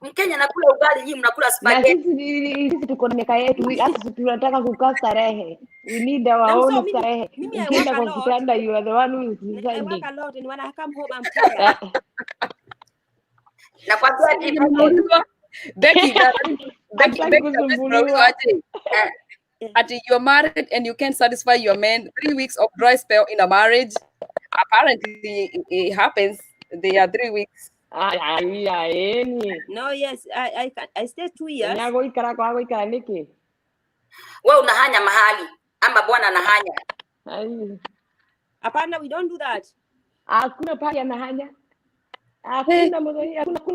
Mkenya nakula ugali, nyinyi mnakula spaghetti. Sisi tuko na miaka yetu, sisi tunataka kukaa starehe. We need our own starehe. Ukienda kwa kitanda, you are the one who is deciding. I work a lot and when I come home I'm tired. Na kwa Becky, you're married and you can't satisfy your man. 3 weeks of dry spell in a marriage. Apparently, it happens. They are 3 weeks. No, yes, I stay 2 years. Wewe unahanya mahali ama bwana anahanya? Hapana, we don't do that. Hakuna pale anahanya. Hakuna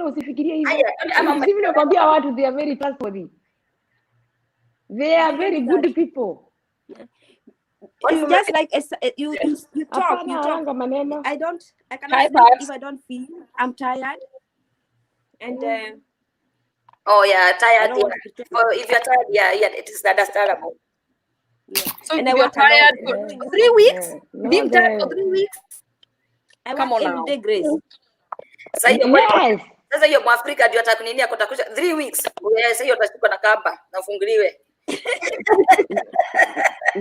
usifikirie hivyo. Mimi nakwambia watu they are very trustworthy. They are very good people. It's just like you talk. I cannot sleep if I don't feel. I'm tired. And oh yeah, tired. If you're tired, yeah, it is understandable. Yeah. So and if you're tired for 3 weeks, being tired for 3 weeks. Come on every day, Grace. Sasa hiyo Mwafrika ndio atakuninia kutakusha 3 weeks. Sasa hiyo utashikwa na kamba na ufungiliwe.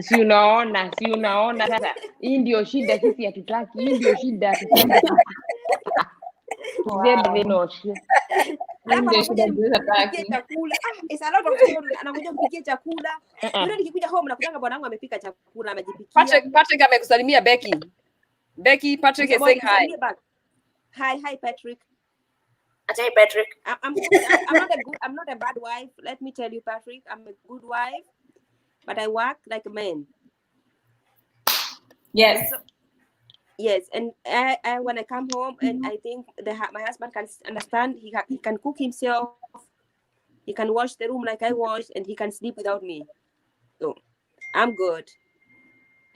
Si unaona sasa hii ndio shida sisi hatutaki. Hii ndio shida hatutaki. Anakuja chakula. Yule nikikuja home nakutanga bwanangu amepika chakula amejipikia. Patrick amekusalimia Becky. Patrick is saying hi. Hi Patrick. Hey Patrick. I'm not a bad wife. Let me tell you, Patrick, I'm a good wife, but I work like a man. Yes. Yes, and I when I come home and I think my husband can understand. He can cook himself. He can wash the room like I wash, and he can sleep without me. So I'm good,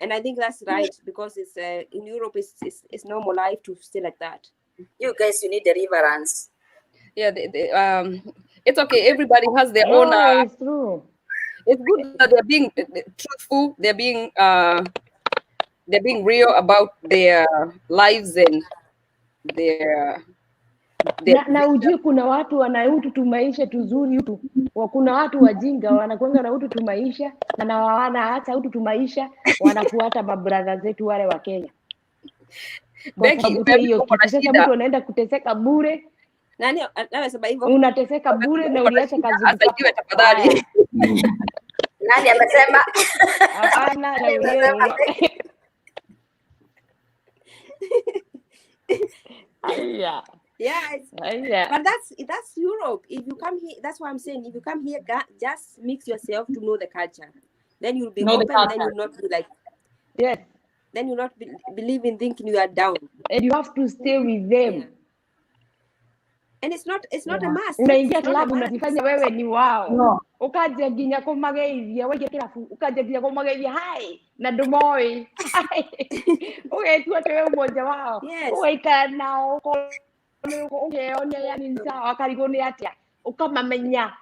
and I think that's right because it's in Europe it's normal life to stay like that. You guys, you need deliverance. Yeah, it's okay. Everybody has their own. It's true. It's good that they're being truthful. They're being real about their lives and their na ujue kuna watu wanautu tumaisha tuzuri utu. Kuna watu wajinga wanakuanga na utu tumaisha na hawana hata utu tumaisha wanafuata mabrother zetu wale wa Kenya. Becky, sasa mtu anaenda kuteseka bure. Nani anasema hivyo? Unateseka bure na uliacha kazi yako. Asaidiwe tafadhali. Nani amesema? Hapana, na wewe. Yeah. But that's Europe. If you come here, that's what I'm saying. If you come here, just mix yourself to know the culture. Then you'll be open. Then you'll not be like, yes. Then you'll not believe in thinking you are down. And you have to stay with them. Yeah. And it's not a must. Unaingia club unafanya wewe ni wao. No. Ukaje ginya kumageithia wewe kilafu ukaje ginya kumageithia hai na ndumoi. Wewe tu wewe mmoja wao. Ukaika nao ungeona yani sawa karibuni atia ukamamenya.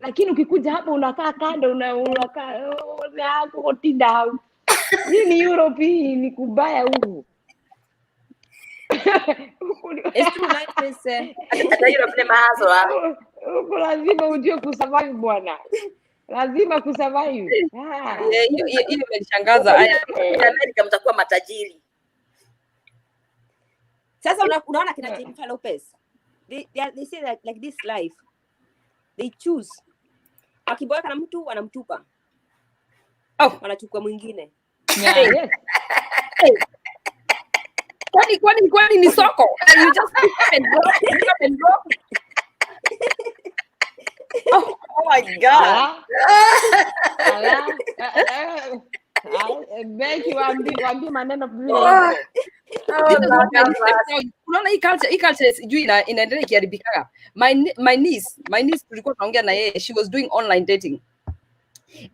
Lakini ukikuja hapa unakaa kando unakaa hapo kutinda. Hii ni Europe, hii ni kubaya huku. It's too like this. Lazima ujue kusurvive bwana. Lazima kusurvive. Hiyo imenishangaza. Amerika mtakuwa matajiri. Sasa unaona kina Jennifer Lopez. They say that like this life. They choose. Akiboeka na mtu wanamtupa. Wanachukua mwingine. Yeah. Yes. Kwani ni soko? You just pick up and drop. Oh my God. Becky waambie maneno vile. Unaona hii culture sijui inaendelea ikiharibika. My niece tulikuwa tunaongea na yeye, she was doing online dating.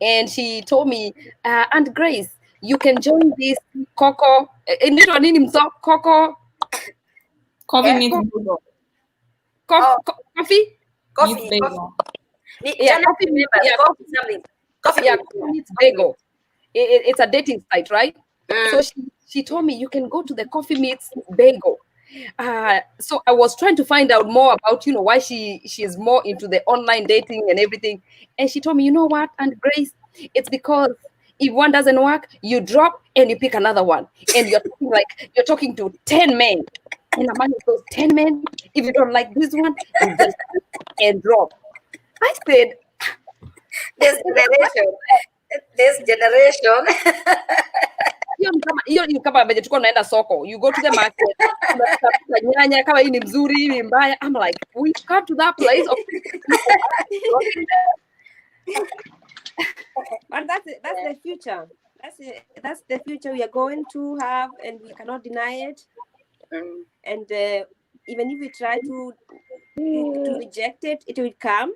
And she told me, Aunt Grace, you can join this Coco. Inaitwa nini mzo? Coco. Coffee meets bagel. Coffee? Coffee bagel. Yeah, coffee meets bagel. It's a dating site, right? So she told me you can go to the Coffee Meets Bagel. So I was trying to find out more about, why she is more into the online dating and everything. And she told me, you know what, Aunt Grace, it's because if one doesn't work, you drop and you pick another one. And you're talking to 10 men. And among those 10 men, if you don't like this one, you just and drop. I said, this generation. Hiyo ni kama venye tulikuwa tunaenda soko. You go to the market, unatafuta nyanya kama hii ni mzuri, hii ni mbaya. I'm like, we come to that place of But that's the future. That's the future we are going to have, and we cannot deny it. And even if we try to reject it, it will come.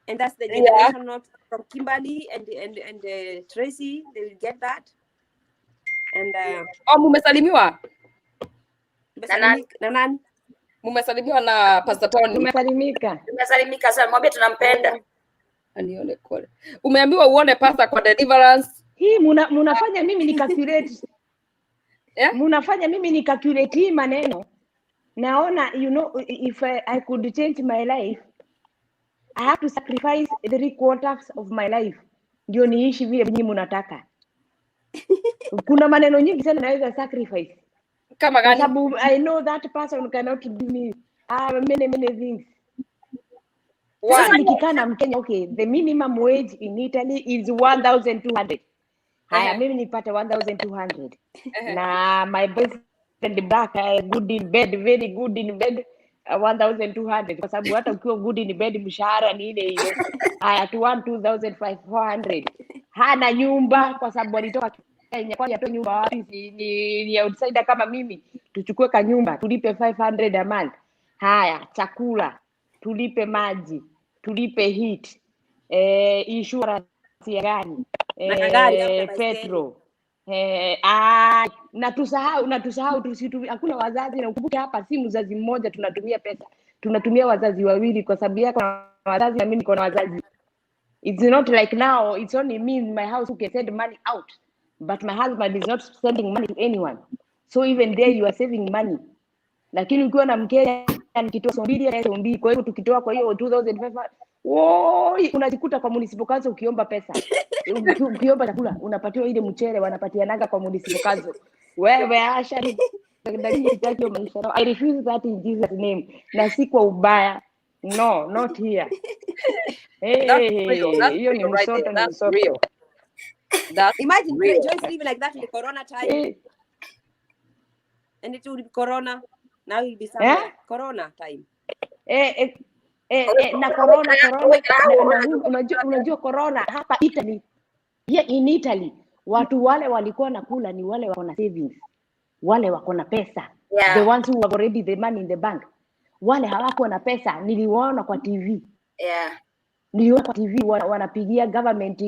And that's the generation not from Kimberly and Tracy. They will get that. And mumesalimiwa na nani? Mumesalimiwa na Pastor Tony. Tumesalimika sana, mwambie tunampenda. Anione kule. Umeambiwa uone pastor kwa deliverance. Hii munafanya mimi ni calculate. Munafanya mimi ni calculate hii maneno. Naona, you know, if I could change my life, I have to sacrifice 3/4 of my life ndio niishi vile nyinyi mnataka. Kuna maneno nyingi sana naweza sacrifice. Kama gani? Sababu I know that person cannot give me many things. Sasa nikikaa na Mkenya, okay, the minimum wage in Italy is 1,200. Haya, mimi nipate 1,200. Na my boyfriend black, good in bed, very good in bed, 1,200. Kwa sababu hata ukiwa good in bed mshahara ni ile ile. Haya, to 2,500. Hana nyumba kwa sababu alitoka Kenya, kwa atoe nyumba wapi? Ni outsider kama mimi. Tuchukue ka nyumba, tulipe 500 a month. Haya, chakula, tulipe maji, tulipe heat, insurance ya gani, petrol. Na tusahau hakuna wazazi, na ukumbuke hapa si mzazi mmoja tunatumia pesa. Tunatumia wazazi wawili kwa sababu yako na wazazi na mimi niko na wazazi. It's not like now it's only me in my house who can send money out, but my husband is not sending money to anyone. So even there you are saving money. Lakini ukiwa na Mkenya nikitoa 2,000, kwa hiyo tukitoa kwa hiyo 2,500, woi, unajikuta kwa municipal council ukiomba pesa. Ukiomba chakula unapatiwa ile mchele wanapatianaga kwa municipal council. Wewe Asha ndani yake maisha. I refuse that in Jesus name. Na si kwa ubaya. No, not here. Hiyo ni msoto, ni msoto. Imagine Joyce living like that in the corona time. And it will be corona. Now it will be somewhere. Corona time. Na corona. Unajua corona hapa Italy. Here in Italy, watu wale walikuwa nakula ni wale wako na savings. Wale wako na pesa. The ones who have already the money in the bank. Wale hawako na pesa, niliwaona kwa TV. Niliona kwa TV wanapigia government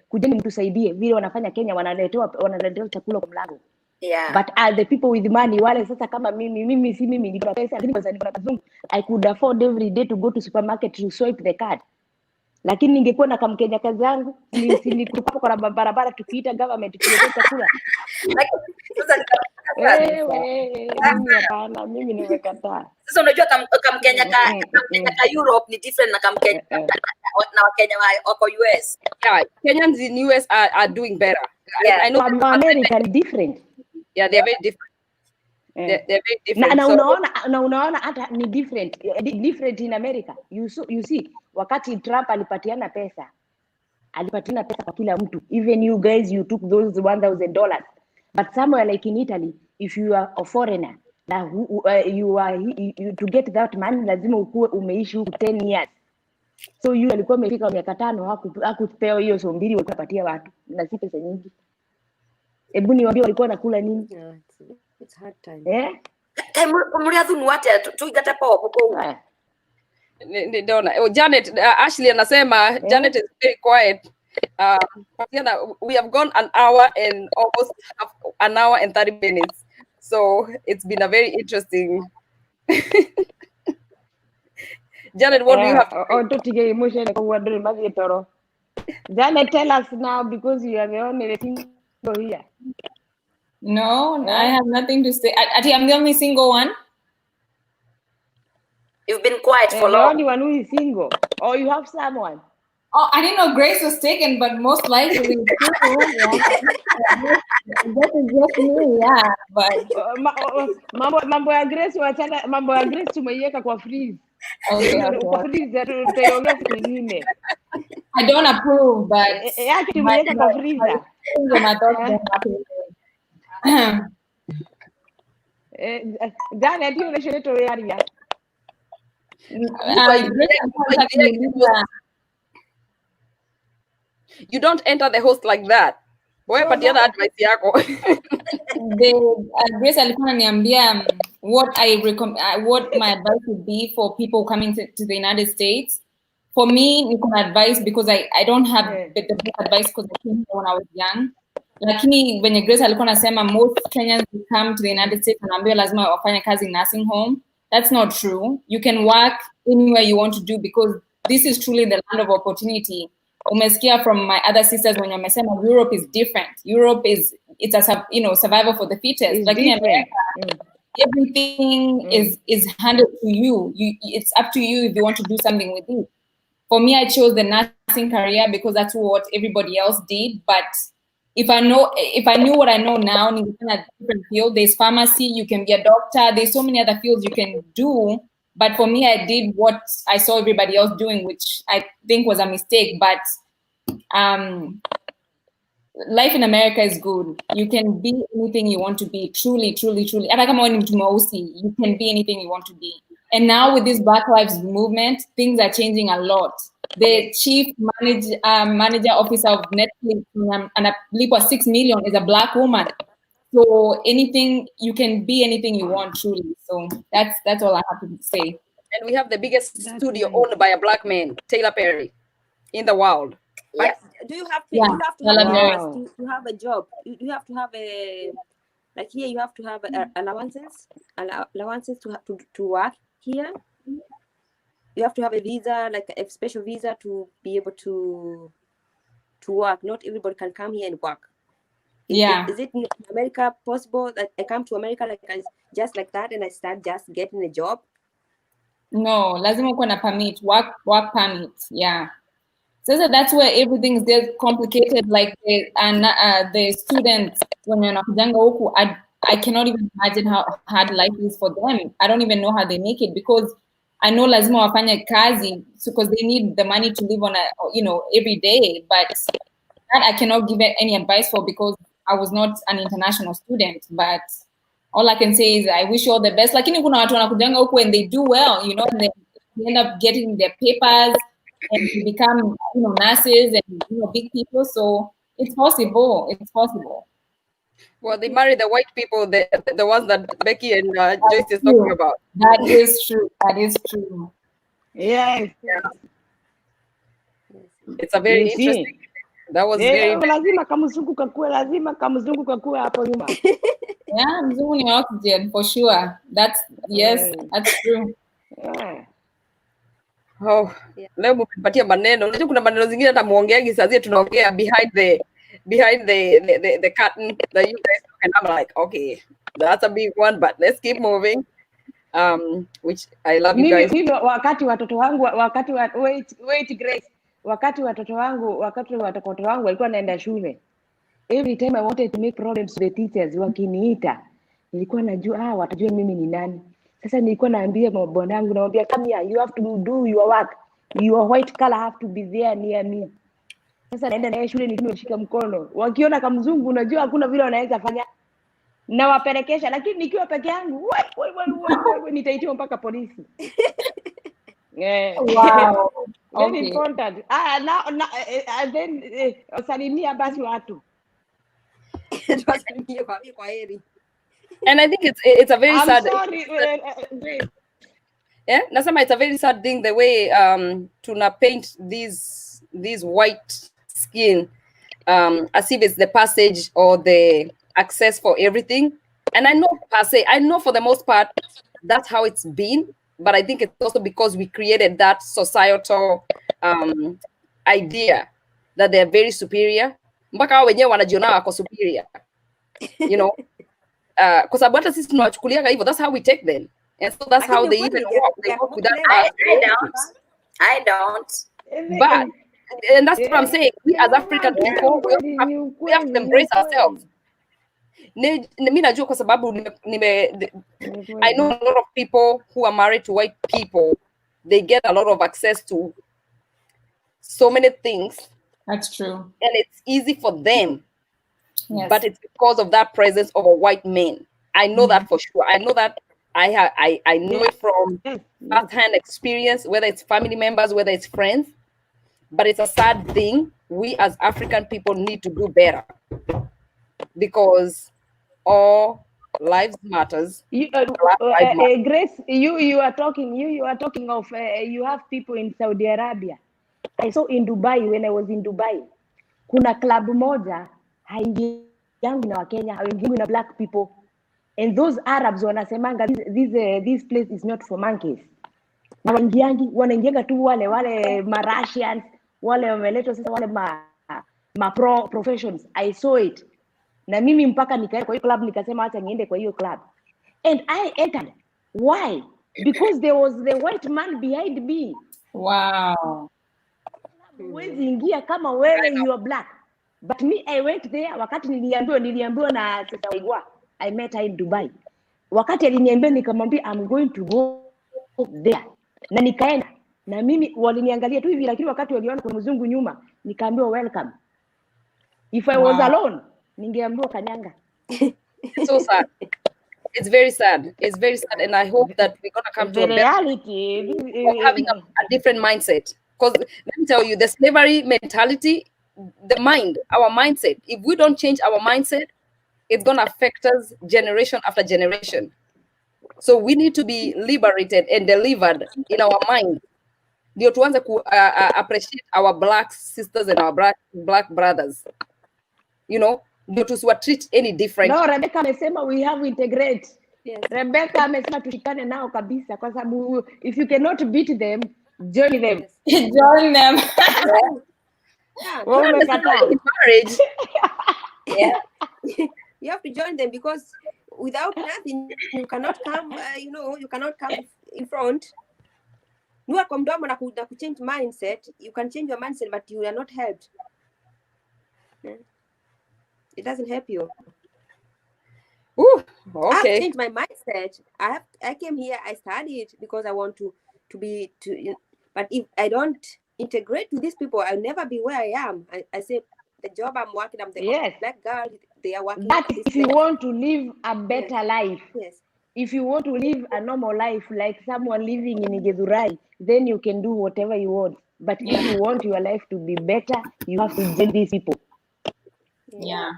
kujeni mtusaidie. Vile wanafanya Kenya, wanaletewa chakula kwa mlango. But the people with money, wale sasa kama mimi si mimi niko na pesa, lakini kwa niko na kazungu, I could afford every day to go to supermarket to swipe the card. Lakini ningekuwa na kamkenya kazi yangu, nilikuwa kwa barabara tukiita government tulete chakula. Mimi nimekataa. Sasa unajua kamkenya ka Europe ni different na kamkenya na Wakenya wako US. Yeah, Kenyans in US are doing better. I know America is different. Yeah, they're very different. They're very different. Na unaona hata ni different in America. You see, wakati Trump alipatiana pesa kwa kila mtu. Even you guys, you took those $1,000. But somewhere like in Italy, if you are a foreigner, you to get that money lazima ukuwe umeishi huku 10 years. So you alikuwa umefika miaka 5 hakupewa hiyo $2,000 wakapatia watu. Na si pesa nyingi. Hebu niwaambie walikuwa nakula nini? It's hard time. Muriathunu wate tuigate popo kwa. Janet, Ashley anasema Janet is very quiet. We have gone an hour and almost an hour and 30 minutes. So it's been a very interesting. Janet, what do you have? Janet, tell us now because you are the only single here. No, I have nothing to say. I'm the only single one. You've been quiet for long. The only one who is single. Or you have someone. Oh, I didn't know Grace was taken, but most likely just me, yeah. But mambo ya Grace wachana, mambo ya Grace tumeiweka kwa freeze. Okay. Kwa freeze tutaongea siku nyingine. I don't approve, but yake tumeiweka kwa freezer. Jana ndio unasherehekea area. You don't enter the host like that. Boy, but the other advice yako. Grace alikuwa ananiambia what my advice would be for people coming to the United States. For me, niko na advice because I don't have the best advice because I came here when I was young. Lakini venye Grace alikuwa anasema most Kenyans who come to the United States wanaambiwa lazima wafanye kazi nursing home. That's not true. You can work anywhere you want to do because this is truly the land of opportunity. Umesikia from my other sisters when wamesema Europe is different. Europe it's a survival for the fittest. Like in America, everything is handed to you. It's up to you if you want to do something with it. For me, I chose the nursing career because that's what everybody else did. But if I knew what I know now, in a different field, there's pharmacy, you can be a doctor, there's so many other fields you can do. But for me, I did what I saw everybody else doing, which I think was a mistake. But life in America is good. You can be anything you want to be, truly, truly, truly. Hata kama wewe ni mtu mweusi, you can be anything you want to be. And now with this Black Lives Movement, things are changing a lot. The chief manager officer of Netflix, and I believe was 6 million, is a Black woman. So anything, you can be anything you want, truly. So that's all I have to say. And we have the biggest studio owned by a Black man, Taylor Perry, in the world. Yeah. Do you have to, you have to have a job? You have to have a, like here you have to have allowances to work here. You have to have a visa, like a special visa to be able to work. Not everybody can come here and work. Is it in America possible that I come to America just like that and I start just getting a job? No, lazima uko na permit, work permit. Yeah. So that's where everything is there complicated. Like the students when you're nakujanga huku, I cannot even imagine how hard life is for them. I don't even know how they make it because I know lazima wafanye kazi because they need the money to live on every day. But that I cannot give any advice for because I was not an international student. But all I can say is I wish you all the best. Lakini kuna watu wanakujanga huku and they do well, and they end up getting their papers and they become nurses and big people. So it's possible. It's possible. Well, they marry the white people, the ones that Becky and Joyce is talking about. That is true. That is true. Yes. Yeah. It's a very interesting. That was very. Lazima kamzungu kakue hapo nyuma. Yeah, mzungu ni oxygen for sure. That's true. Yeah. Oh, leo mmepatia maneno. Unajua kuna maneno zingine hata muongeagi saa zile tunaongea behind the curtain that you guys talk, and I'm like, okay, that's a big one, but let's keep moving. Which I love you guys. Mimi wakati watoto wangu wait Grace, wakati watoto wangu walikuwa naenda shule, every time I wanted to make problems to the teachers, wakiniita nilikuwa najua watajua mimi ni nani. Sasa nilikuwa naambia bwanangu, naambia come here, you have to do your work, your white collar have to be there near me. Sasa naenda naye shule nimeshika mkono, wakiona kama mzungu unajua hakuna vile wanaweza fanya, na wapelekesha, lakini nikiwa peke yangu nitaitiwa mpaka polisi. Wow. Very important. Then salimia basi watu. And I think it's a very sad. Sorry. Yeah, Nasama, it's a very sad thing the way tuna paint these white skin as if it's the passage or the access for everything. And I know for the most part that's how it's been, but I think it's also because we created that societal idea that they're very superior. Mpaka wao wenyewe wanajiona wako superior. Kwa sababu hata sisi tunawachukulia hivyo, that's how we take them. And so that's how they even walk. They walk with that. I don't. But and that's what I'm saying. We as African people, we have to embrace ourselves. Mi najua kwa sababu I know a lot of people who are married to white people. They get a lot of access to so many things. That's true. And it's easy for them. Yes. But it's because of that presence of a white man. I know that for sure. I know that I know it from first-hand experience, whether it's family members, whether it's friends. but it's a sad thing. We as African people need to do better, because all lives matters. Grace, you are talking of you have people in Saudi Arabia. I saw in Dubai, when I was in Dubai, kuna club moja haingiangi na Wakenya, haingiangi na black people, and those Arabs wanasemanga this place is not for monkeys. Na wanaingianga tu wale ma-Russians, wale wameletwa sasa, wale professions. I saw it. Na mimi mpaka nikaenda kwa hiyo club, nikasema acha niende kwa hiyo club. And I entered. Why? Because there was the white man behind me. Wow. Huwezi ingia kama wewe you are black. But me, I went there. Wakati niliambiwa na Sister Waigwa, I met her in Dubai. Wakati aliniambia, nikamwambia I'm going to go there. Na nikaenda. Na mimi waliniangalia tu hivi, lakini wakati waliona kuna mzungu nyuma, nikaambiwa welcome. If I was alone, ningeambiwa kanyanga. So sad. It's very sad. It's very sad, and I hope that we're gonna come to a reality of having a different mindset. Because let me tell you, the slavery mentality, the mind, our mindset. If we don't change our mindset, it's gonna affect us generation after generation. So we need to be liberated and delivered in our mind. Ndio tuanze ku appreciate our black sisters and our black brothers. You know, ndio tusiwa treat any different. No, Rebecca amesema we have to integrate. Yes. Rebecca amesema tushikane nao kabisa, kwa sababu if you cannot beat them, join them. Join them. Marriage. Yeah. You have to join them, because without nothing you cannot come. You cannot come in front. Nua kwa mdomo na change mindset. You can change your mindset, but you are not helped. It doesn't help you. Ooh, okay. I've changed my mindset. I came here, I studied because I want to but if I don't integrate with these people, I'll never be where I am. I say the job I'm working, I'm the black girl, they are working. But if you want to live a better life, if you want to live a normal life like someone living in Githurai, then you can do whatever you want. But if you want your life to be better, you have to join these people. Yeah.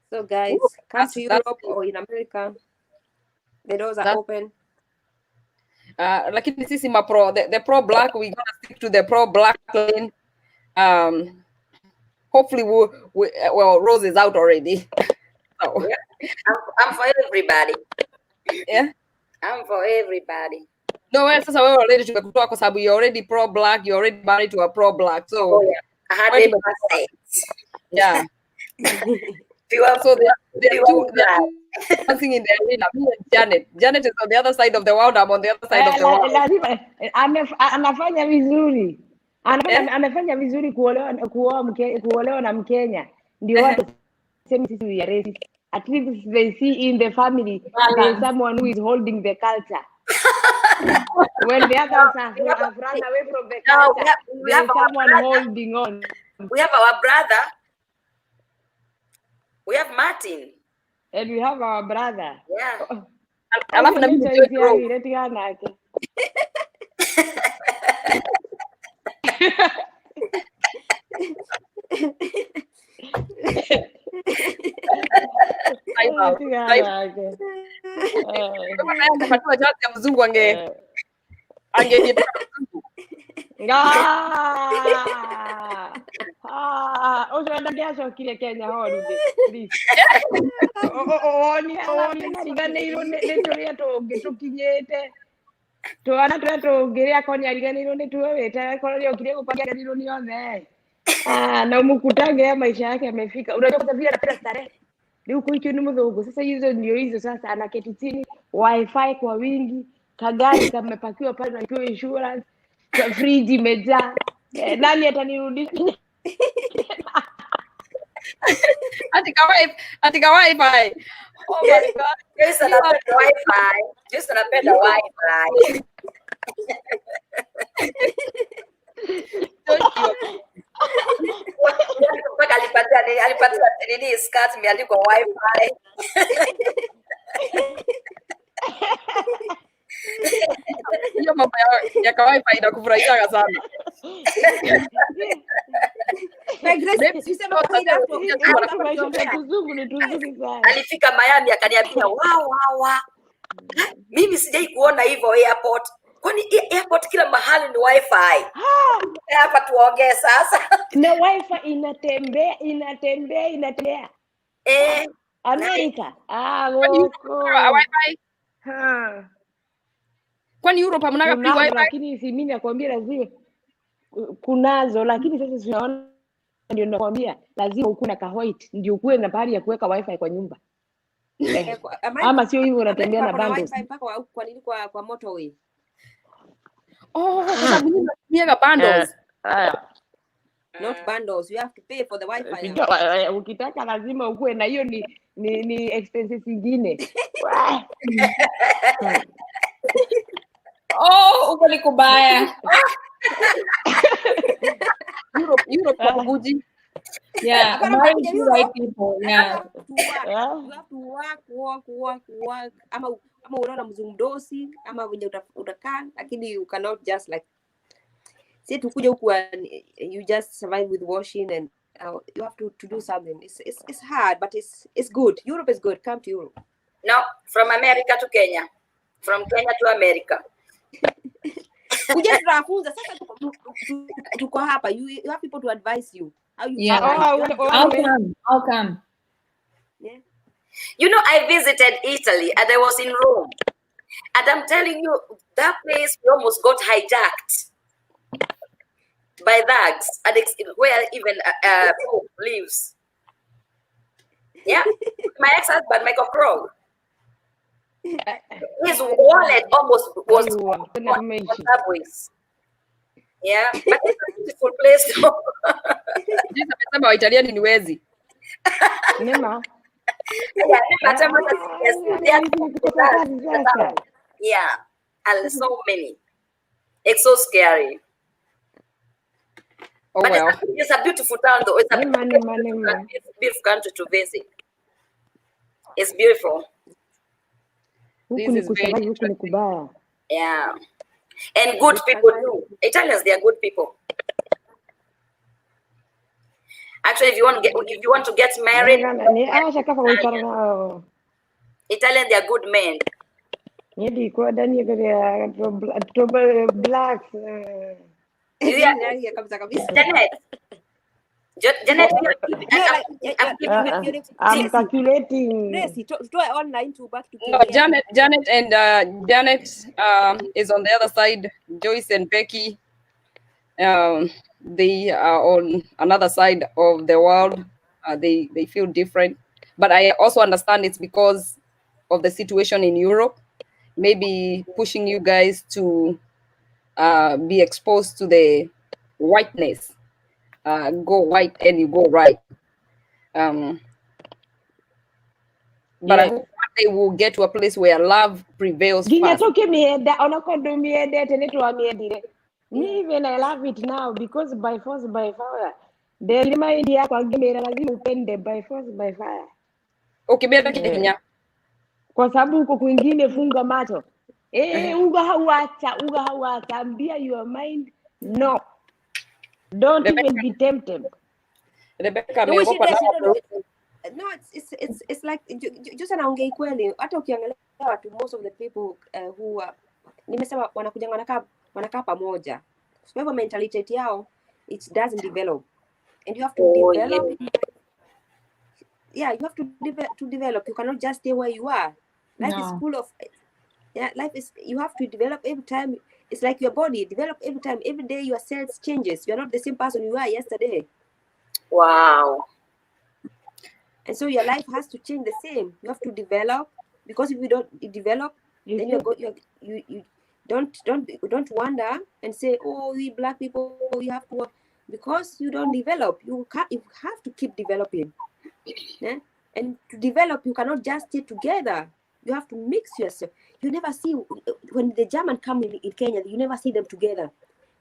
So guys, come to Europe or in America. The doors are open. Lakini sisi the pro black, we're gonna stick to the pro black lane. Hopefully Rose is out already. So. I'm for everybody. Yeah. I'm for everybody. No, sasa wewe already tumekutoa kwa sababu you're already pro black, you're already married to a pro black. So 100%. Yeah. So there are two dancing in the arena. Me and Janet. Janet is on the other side of the world. I'm on the other side of the world. Anafanya vizuri. Amefanya vizuri kuolewa na Mkenya. Ndio watu sema sisi we are racist. At least they see in the family there's someone who is holding the culture. When the others have run away from the culture, there's someone holding on. We have our brother. We have Martin. And we have our brother. Yeah. Alafu na mimi mzungu uciendagiacokire Kenya holiday ariganĩirwo nĩ tũrĩa tũngĩ tũkinyĩte twana tũrĩa tũngĩ rĩa konya ariganĩirwo nĩ tuwĩte korwo rĩokire gũpangia ariganĩirwo nĩ othe na mkutange maisha yake amefika. Unajua kusafiri anapenda starehe. Leo kuicho ni mzungu. Sasa hizo sasa anaketi chini, wifi kwa wingi, kagari kamepakiwa pale na kiwa insurance, fridge imejaa. Nani atanirudisha? Atika wifi. Oh my God. Just anapenda wifi. Just anapenda wifi. Mpaka alipatia nini skirt imeandikwa wifi. Hiyo mambo ya wifi inakufurahisha sana. Alifika Miami akaniambia wow. Mimi sijai kuona hivyo airport. Kwani airport kila mahali ni wifi? Hapa tuongee sasa. Na wifi inatembea. Amerika. Wifi. Kwani Europe hamna wifi? Lakini si mimi nakwambia lazima kunazo, lakini sasa tunaona, ndio nakwambia lazima ukue na ka white ndio ukue na pahali ya kuweka wifi kwa nyumba. Ama sio hivyo unatembea na bundles. Wifi mpaka kwa nini kwa motorway? Kwa sababu mimi natumia bundles. Not bundles, you have to pay for the wifi. Ukitaka lazima ukue na hiyo, ni expenses zingine. Uko ni kubaya. Europe kwa buji. Yeah, right people. Yeah. You have to work. Ama unaona mzungudosi ama wenye utakaa, lakini you cannot just like say tukuja huku you just survive with washing, and you have to do something. It's hard, but it's good. Europe is good. Come to Europe. No, from America to Kenya. From Kenya to America. Kuja tunafunza sasa, tuko hapa. You have people to advise you. How you I'll come. Yeah. You know, I visited Italy and I was in Rome. And I'm telling you, that place we almost got hijacked by thugs, and where even Pope lives. Yeah, my ex-husband, Michael Crow. His wallet almost was on subways. Yeah, but it's a beautiful place. Jinsi amesema Waitaliani ni wezi. Nema. Yeah, and so many. It's so scary. Oh, but well. It's a beautiful town, though. It's a beautiful country to visit. It's beautiful. This is very interesting. Yeah, and good people too. Italians, they are good people. Actually, if you want to get married, Italian, they are good men. Janet, I'm calculating. Online to back to no, Janet is on the other side. Joyce and Becky, they are on another side of the world. They feel different, but I also understand it's because of the situation in Europe, maybe pushing you guys to be exposed to the whiteness. Go white and you go right. But I hope they will get to a place where love prevails first. Even I love it now because by force, by fire. The remind by force, by fire. Okay, Kenya. Kwa sababu huko kwingine funga macho. Uga hauacha, ambia your mind no. Don't even be tempted. Rebecca, no, it's like just anaongea kweli. Hata ukiangalia watu, most of the people who nimesema wanakuja wanakaa pamoja. Kwa hivyo mentality yao it doesn't develop, and you have to develop. Yeah, you have to develop. You cannot just stay where you are. Life is full of life is, you have to develop every time. It's like your body, develop every time. Every day your cells changes. You are not the same person you were yesterday. Wow. And so your life has to change the same. You have to develop, because if you don't develop, then you don't wonder and say, oh, we black people, we have to work. Because you don't develop, you have to keep developing. Yeah? And to develop, you cannot just stay together. You have to mix yourself. You never see, when the German come in Kenya, you never see them together.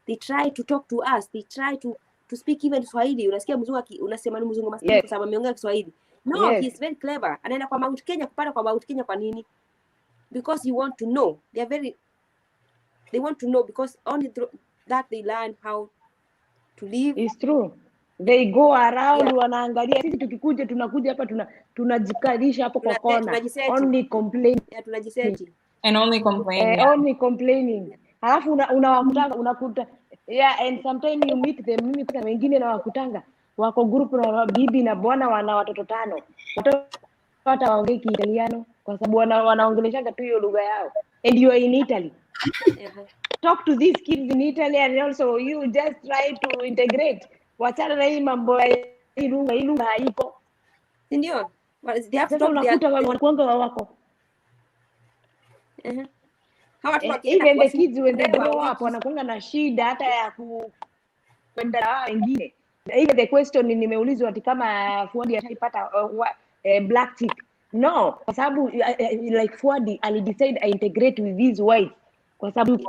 They try to talk to us. They try to speak even Swahili. Unasikia mzungu unasema ni mzungu maskini kwa sababu ameongea Kiswahili. No, he's very clever. Anaenda kwa Mount Kenya, kupanda kwa Mount Kenya kwa nini? Because you want to know. They want to know, because only through that they learn how to live. It's true. They go around wanaangalia, sisi tukikuja tunakuja hapa tunajikalisha hapo kwa kona, only complaining. Tunajiseti. And only complaining. Only complaining. Halafu unakuta and sometimes you meet them. Mimi kuna wengine na wakutanga wako group na bibi na bwana wana watoto 5. Watoto hata waongei Kiitaliano kwa sababu wanaongeleshanga tu hiyo lugha yao. And you are in Italy. Talk to these kids in Italy and also you just try to integrate. Wachana na hii mambo ya hii lugha haiko. Ndio. They have to talk unakuta wanakuanga wako. Even the kids when they grow up wanakuanga na shida hata ya kwenda na wengine. Ile the question nimeulizwa ati kama Fuadi ataipata black tick. No, kwa sababu like Fuadi alidecide I integrate with these whites kwa sababu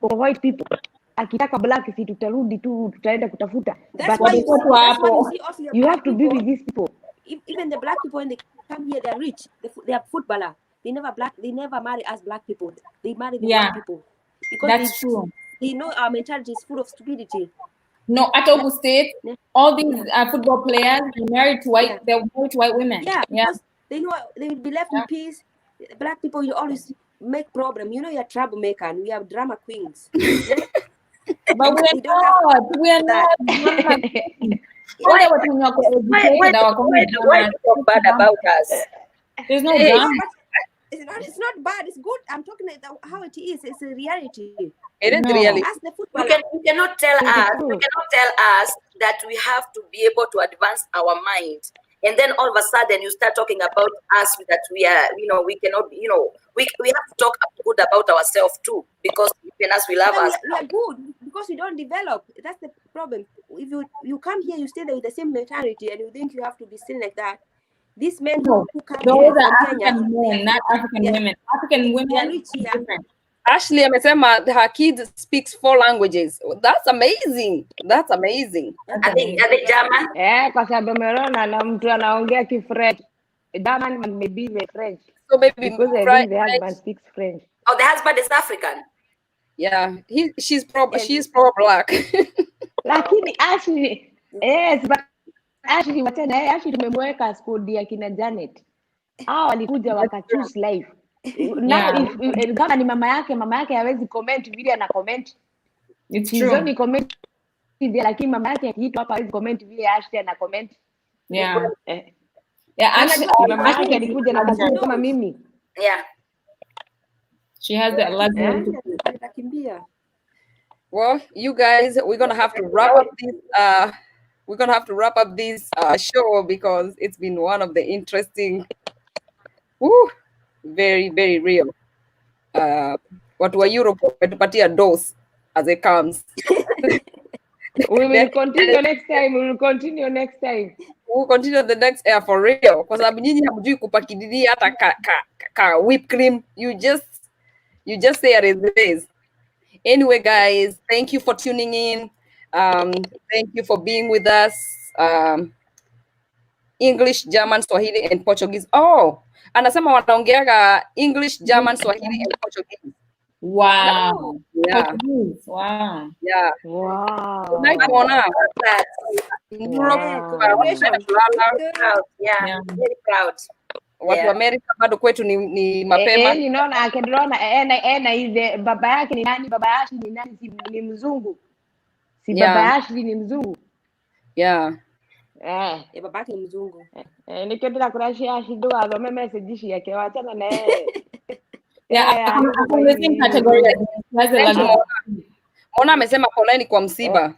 white people akitaka black si tutarudi tu tutaenda kutafuta. But you have to be with these people. Even the black people when they come here they are rich. They are footballer. They never marry us black people. They marry the white people. Because that's true. They know our mentality is full of stupidity. No, at Ogu State, all these football players they're married to white women. Yeah, because they know they will be left in peace. Black people, you always make problem. You know you're a troublemaker and we are drama queens. But we are not. Why talk bad about us? There's no drama. It's not bad. It's good. I'm talking about how it is. It's a reality. It is reality. Ask the footballer. You cannot tell us that we have to be able to advance our mind, and then all of a sudden you start talking about us that we are, we cannot, we have to talk good about ourselves too, because even us we love us. We are good because we don't develop. That's the problem. If you come here, you stay there with the same mentality, and you think you have to be still like that. These men who come those are African men, not African women. African women are rich here. Ashley amesema her kids speaks 4 languages. That's amazing. That's amazing. Are they German? Kwa sababu umeona na mtu anaongea Kifrench. German maybe the French. So maybe because the husband speaks French. Oh, the husband is African. Yeah, she's pro black. Lakini Ashley, yes, but Ashley watena Ashley tumemweka school ya kina Janet. Hao walikuja waka choose life. Now if kama ni mama yake hawezi comment vile ana comment. It's true. He's comment vile lakini mama yake akiitwa hapa hawezi comment vile Ashley ana comment. Yeah. Ashley mama yake alikuja na kazi kama mimi. Yeah. She has that level. Well, you guys, we're gonna have to wrap up this show because it's been one of the interesting, very, very real. Watu wa Europe watupatia dose as it comes. We will continue next time. We'll continue the next air for real. Kwa sababu nyinyi hamjui kupakididi hata ka whipped cream. You just say it as it is. Anyway, guys, thank you for tuning in. Thank you for being with us. English, German, Swahili, and Portuguese. Oh, anasema wanaongeaga English, German, Swahili, and Portuguese. Wow. Yeah. Portuguese. Wow. Yeah. Wow. Good night, Mona. Yeah. Very proud. Watu wa Amerika bado kwetu ni mapema. Ninaona akiona ile baba yake ni nani? Baba yake ni nani? Ni mzungu. Baba yake ni mzungu. Yeah. Baba yake ni mzungu. Nikiendelea kurashia shido azome message yake waachana na yeye. Yeah, I'm the same category as Mona amesema poleni kwa msiba.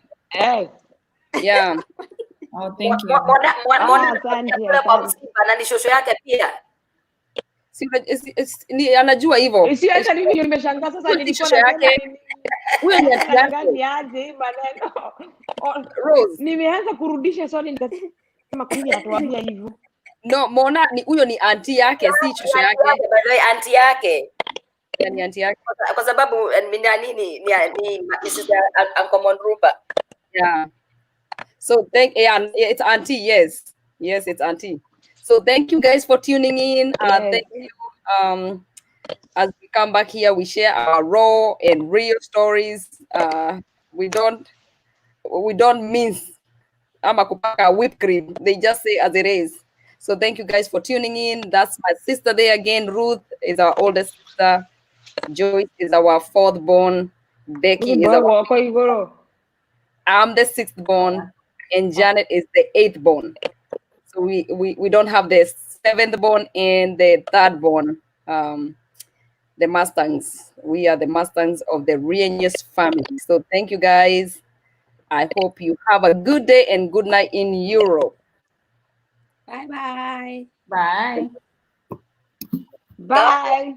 Yeah. Oh, thank you. Na ni shosho yake pia. Anajua hivyo. Si hata mimi nimeshangaa sasa nilikuwa yake. Huyo ni aje maneno. Rose. Nimeanza kurudisha swali nikasema kwa nini atuambia hivyo. No, Mona ni huyo ni auntie yake, si shosho yake. Auntie yake. Yani auntie yake. Kwa sababu ni Mrs. Uncommon Rupa. Yeah. So it's auntie, yes. Yes, it's auntie. So thank you guys for tuning in. Thank you. As we come back here, we share our raw and real stories. We don't we don't mince ama kupaka whipped cream. They just say as it is. So thank you guys for tuning in. That's my sister there again. Ruth is our oldest sister. Joyce is our fourth born. Becky is our... I'm the sixth born, and Janet is the eighth born. So we don't have the seventh born and the third born. The Mustangs. We are the Mustangs of the Reunious family. So thank you guys. I hope you have a good day and good night in Europe. Bye-bye. Bye. Bye.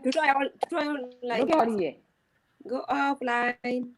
Go offline.